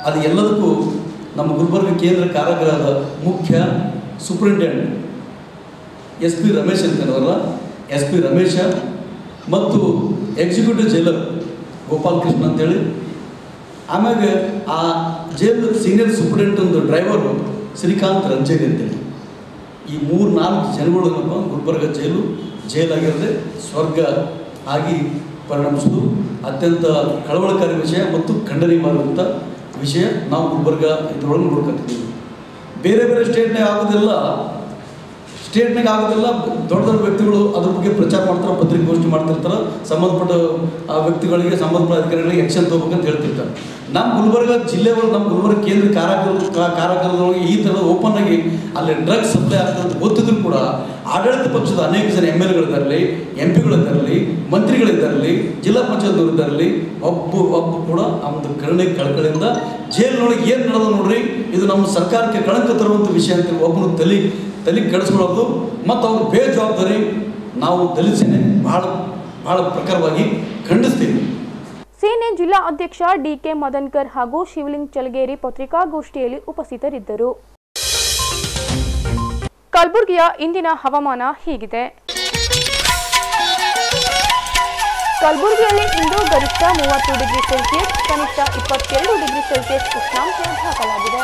Speaker 14: ಅದು ಎಲ್ಲದಕ್ಕೂ ನಮ್ಮ ಗುಲ್ಬರ್ಗ ಕೇಂದ್ರ ಕಾರಾಗೃಹದ ಮುಖ್ಯ ಸೂಪ್ರಿಂಟೆಂಡೆಂಟ್ SP ರಮೇಶ್ ಅಂತನವಲ್ಲ, SP ರಮೇಶ ಮತ್ತು ಎಕ್ಸಿಕ್ಯೂಟಿವ್ ಜೈಲರ್ ಗೋಪಾಲಕೃಷ್ಣ ಅಂತೇಳಿ, ಆಮ್ಯಾಗ ಆ ಜೈಲು ಸೀನಿಯರ್ ಸೂಪ್ರಿಂಟೆಂಡೆಂಟ್ ಒಂದು ಡ್ರೈವರು ಶ್ರೀಕಾಂತ್ ರಂಜೇರಿ ಅಂತೇಳಿ, ಈ 3-4 ಜನಗಳು ಏನಪ್ಪ ಗುಲ್ಬರ್ಗ ಜೈಲಾಗಿರದೆ ಸ್ವರ್ಗ ಆಗಿ ಪರಿಣಮಿಸೋದು ಅತ್ಯಂತ ಕಳವಳಕಾರಿ ವಿಷಯ ಮತ್ತು ಖಂಡನೀಯವಾದಂಥ ವಿಷಯ. ನಾವು ಗುಲ್ಬರ್ಗ ಇದರೊಳಗೆ ನೋಡ್ಕೊತಿದ್ದೀವಿ. ಬೇರೆ ಬೇರೆ ಸ್ಟೇಟ್ನಾಗ ಆಗೋದಿಲ್ಲ, ದೊಡ್ಡ ದೊಡ್ಡ ವ್ಯಕ್ತಿಗಳು ಅದ್ರ ಬಗ್ಗೆ ಪ್ರಚಾರ ಮಾಡ್ತಾರೆ, ಪತ್ರಿಕಾಗೋಷ್ಠಿ ಮಾಡ್ತಿರ್ತಾರೆ, ಸಂಬಂಧಪಟ್ಟ ಆ ವ್ಯಕ್ತಿಗಳಿಗೆ ಸಂಬಂಧಪಟ್ಟ ಅಧಿಕಾರಿಗಳಿಗೆ ಆ್ಯಕ್ಷನ್ ತೊಗೋಬೇಕಂತ ಹೇಳ್ತಿರ್ತಾರೆ. ನಮ್ಮ ಗುಲ್ಬರ್ಗ ಜಿಲ್ಲೆ ಒಳಗೆ, ನಮ್ಮ ಗುಲ್ಬರ್ಗ ಕೇಂದ್ರ ಕಾರಾಗೃಹದೊಳಗೆ ಈ ಥರದ ಓಪನ್ ಆಗಿ ಅಲ್ಲಿ ಡ್ರಗ್ಸ್ ಸಪ್ಲೈ ಆಗ್ತದೆ ಗೊತ್ತಿದ್ರು ಕೂಡ ಆಡಳಿತ ಪಕ್ಷದ ಅನೇಕ ಜನ MLAಗಳಿದ್ದಾರಲಿ, MP ಗಳಿದ್ದಾರಲಿ, ಮಂತ್ರಿಗಳಿದ್ದಾರಲಿ, ಜಿಲ್ಲಾ ಪಂಚಾಯತ್ನವ್ರು ಇದ್ದಾರಲಿ, ಒಬ್ಬ ಕೂಡ ಒಂದು ಕರುಣೆ ಕಳಕಳಿಯಿಂದ ಜೈಲಿನೊಳಗೆ ಏನು ನಡೆದು ನೋಡ್ರಿ, ಇದು ನಮ್ಮ ಸರ್ಕಾರಕ್ಕೆ ಕಳಂಕ ತರುವಂಥ ವಿಷಯ ಅಂತ ಒಬ್ಬನು ತಲೆ ಕೆಡಿಸ್ಕೊಳ್ಳೋದು ಮತ್ತು ಅವ್ರ ಬೇಜವಾಬ್ದಾರಿ ನಾವು ದಲಿತ ಸೇನೆ ಬಹಳ ಪ್ರಕಾರವಾಗಿ ಖಂಡಿಸ್ತೀವಿ.
Speaker 5: ಸೇನೆ ಜಿಲ್ಲಾ ಅಧ್ಯಕ್ಷ DK ಮದನ್ಕರ್ ಹಾಗೂ ಶಿವಲಿಂಗ್ ಚಲಗೇರಿ ಪತ್ರಿಕಾಗೋಷ್ಠಿಯಲ್ಲಿ ಉಪಸ್ಥಿತರಿದ್ದರು. ಕಲಬುರಗಿಯ ಇಂದಿನ ಹವಾಮಾನ ಹೀಗಿದೆ. ಕಲಬುರಗಿಯಲ್ಲಿ ಇಂದು ಗರಿಷ್ಠ 30 ಡಿಗ್ರಿ ಸೆಲ್ಸಿಯಸ್, ಕನಿಷ್ಠ 22 ಡಿಗ್ರಿ ಸೆಲ್ಸಿಯಸ್ ಉಷ್ಣಾಂಶ ದಾಖಲಾಗಿದೆ.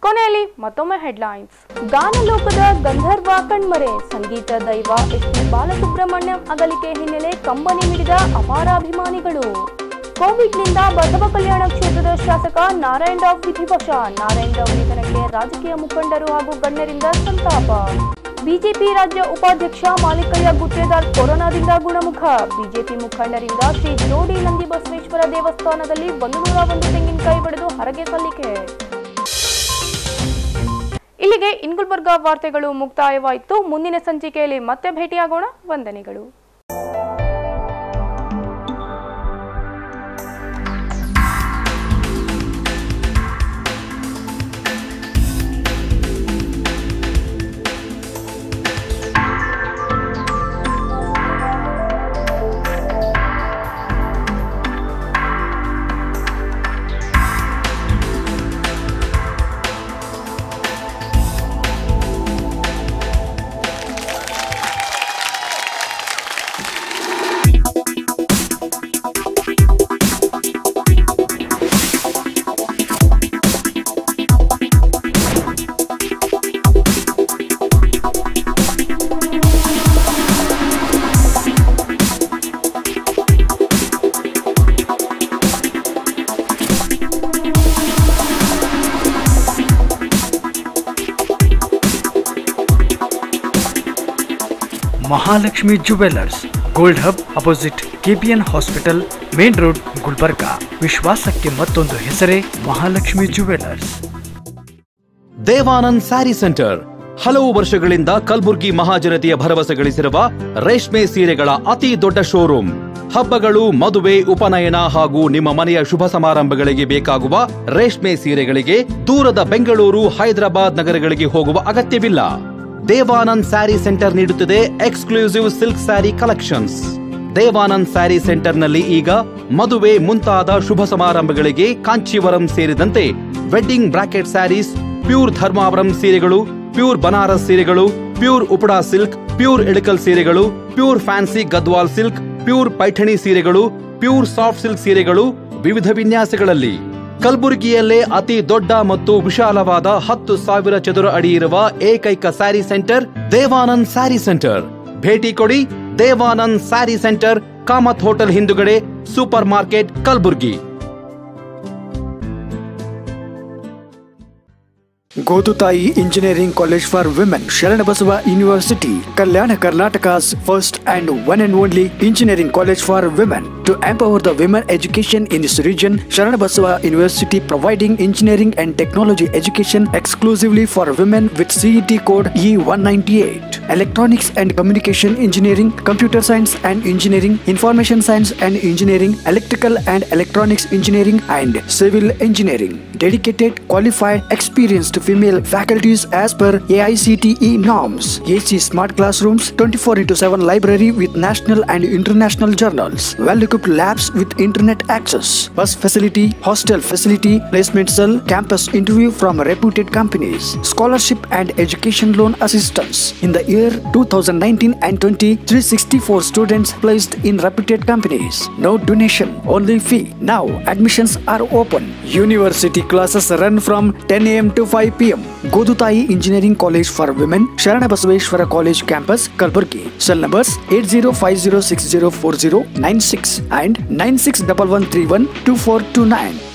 Speaker 5: ಕೊನೆಯಲ್ಲಿ ಮತ್ತೊಮ್ಮೆ ಹೆಡ್ಲೈನ್ಸ್. ಗಾನಲೋಕದ ಗಂಧರ್ವ ಕಣ್ಮರೆ, ಸಂಗೀತ ದೈವ SP ಬಾಲಸುಬ್ರಹ್ಮಣ್ಯಂ ಅಗಲಿಕೆ ಹಿನ್ನೆಲೆ ಕಂಬನಿ ಮಿಡಿದ ಅಪಾರ ಅಭಿಮಾನಿಗಳು. ಕೋವಿಡ್ನಿಂದ ಬಸವ ಕಲ್ಯಾಣ ಕ್ಷೇತ್ರದ ಶಾಸಕ ನಾರಾಯಣ ರಾವ್ ವಿಧಿವಶ, ನಾರಾಯಣ ರಾವ್ ನಿಧನಕ್ಕೆ ರಾಜಕೀಯ ಮುಖಂಡರು ಹಾಗೂ ಗಣ್ಯರಿಂದ ಸಂತಾಪ. ಬಿಜೆಪಿ ರಾಜ್ಯ ಉಪಾಧ್ಯಕ್ಷ ಮಾಲಿಕಯ್ಯ ಗುತ್ತೇದಾರ್ ಕೊರೋನಾದಿಂದ ಗುಣಮುಖ. ಬಿಜೆಪಿ ಮುಖಂಡರಿಂದ ಶ್ರೀ ಜೋಡಿ ನಂದಿ ಬಸವೇಶ್ವರ ದೇವಸ್ಥಾನದಲ್ಲಿ 101 ತೆಂಗಿನಕಾಯಿ ಒಡೆದು ಹರಕೆ ಸಲ್ಲಿಕೆ. ಇಲ್ಲಿಗೆ ಗುಲ್ಬರ್ಗ ವಾರ್ತೆಗಳು ಮುಕ್ತಾಯವಾಯಿತು. ಮುಂದಿನ ಸಂಚಿಕೆಯಲ್ಲಿ ಮತ್ತೆ ಭೇಟಿಯಾಗೋಣ. ವಂದನೆಗಳು.
Speaker 3: Mahalakshmi jewellers, gold hub opposite KPN hospital, main road, Gulbarga. ವಿಶ್ವಾಸಕ್ಕೆ ಮತ್ತೊಂದು ಹೆಸರೇ ಮಹಾಲಕ್ಷ್ಮಿ ಜುವೆಲ್ಲರ್ಸ್.
Speaker 4: ದೇವಾನಂದ್ ಸ್ಯಾರಿ ಸೆಂಟರ್ ಹಲವು ವರ್ಷಗಳಿಂದ ಕಲಬುರ್ಗಿ ಮಹಾಜನತೆಯ ಭರವಸೆ ಗಳಿಸಿರುವ ರೇಷ್ಮೆ ಸೀರೆಗಳ ಅತಿ ದೊಡ್ಡ ಶೋರೂಮ್. ಹಬ್ಬಗಳು, ಮದುವೆ, ಉಪನಯನ ಹಾಗೂ ನಿಮ್ಮ ಮನೆಯ ಶುಭ ಸಮಾರಂಭಗಳಿಗೆ ಬೇಕಾಗುವ ರೇಷ್ಮೆ ಸೀರೆಗಳಿಗೆ ದೂರದ ಬೆಂಗಳೂರು, ಹೈದರಾಬಾದ್ ನಗರಗಳಿಗೆ ಹೋಗುವ ಅಗತ್ಯವಿಲ್ಲ. ದೇವಾನಂದ್ ಸ್ಯಾರಿ ಸೆಂಟರ್ ನೀಡುತ್ತಿದೆ exclusive silk sari collections. Devanand sari ಸೆಂಟರ್ನಲ್ಲಿ ಈಗ ಮದುವೆ ಮುಂತಾದ ಶುಭ ಸಮಾರಂಭಗಳಿಗೆ ಕಾಂಚೀವರಂ ಸೇರಿದಂತೆ wedding bracket saris, pure Dharmavaram ಸೀರೆಗಳು, ಪ್ಯೂರ್ ಬನಾರಸ್ ಸೀರೆಗಳು, pure Uppada silk, pure Ilkal ಸೀರೆಗಳು, pure fancy Gadwal silk, pure Paithani ಸೀರೆಗಳು, ಪ್ಯೂರ್ ಸಾಫ್ಟ್ ಸಿಲ್ಕ್ ಸೀರೆಗಳು ವಿವಿಧ ವಿನ್ಯಾಸಗಳಲ್ಲಿ. ಕಲಬುರಗಿಯಲ್ಲೇ ಅತಿ ದೊಡ್ಡ ಮತ್ತು ವಿಶಾಲವಾದ 10,000 ಚದುರ ಅಡಿ ಇರುವ ಏಕೈಕ ಸ್ಯಾರಿ ಸೆಂಟರ್ ದೇವಾನಂದ್ ಸ್ಯಾರಿ ಸೆಂಟರ್. ಭೇಟಿ ಕೊಡಿ. ದೇವಾನಂದ್ ಸ್ಯಾರಿ ಸೆಂಟರ್, ಕಾಮತ್ ಹೋಟೆಲ್ ಹಿಂದುಗಡೆ, super market, Kalaburagi.
Speaker 2: Godutayi Engineering College for Women, Sharanabasava University, Kalyana Karnataka's first and one and only engineering college for women. To empower the women education in this region, Sharanabasava University providing engineering and technology education exclusively for women with CET code E198. Electronics and Communication Engineering, Computer Science and Engineering, Information Science and Engineering, Electrical and Electronics Engineering and Civil Engineering. Dedicated, qualified, experienced female faculties as per AICTE norms. AC smart classrooms, 24/7 library with national and international journals. Well-equipped labs with internet access. Bus facility, hostel facility, placement cell, campus interview from reputed companies. Scholarship and education loan assistance. In the year 2019 and 20, 364 students placed in reputed companies. No donation, only fee. Now admissions are open. University classes run from 10 a.m. to 5 p.m. Godutayi Engineering College for Women, Sharanabasaveshwara College Campus, Kalburgi. Cell numbers 8050604096 and 9611312429.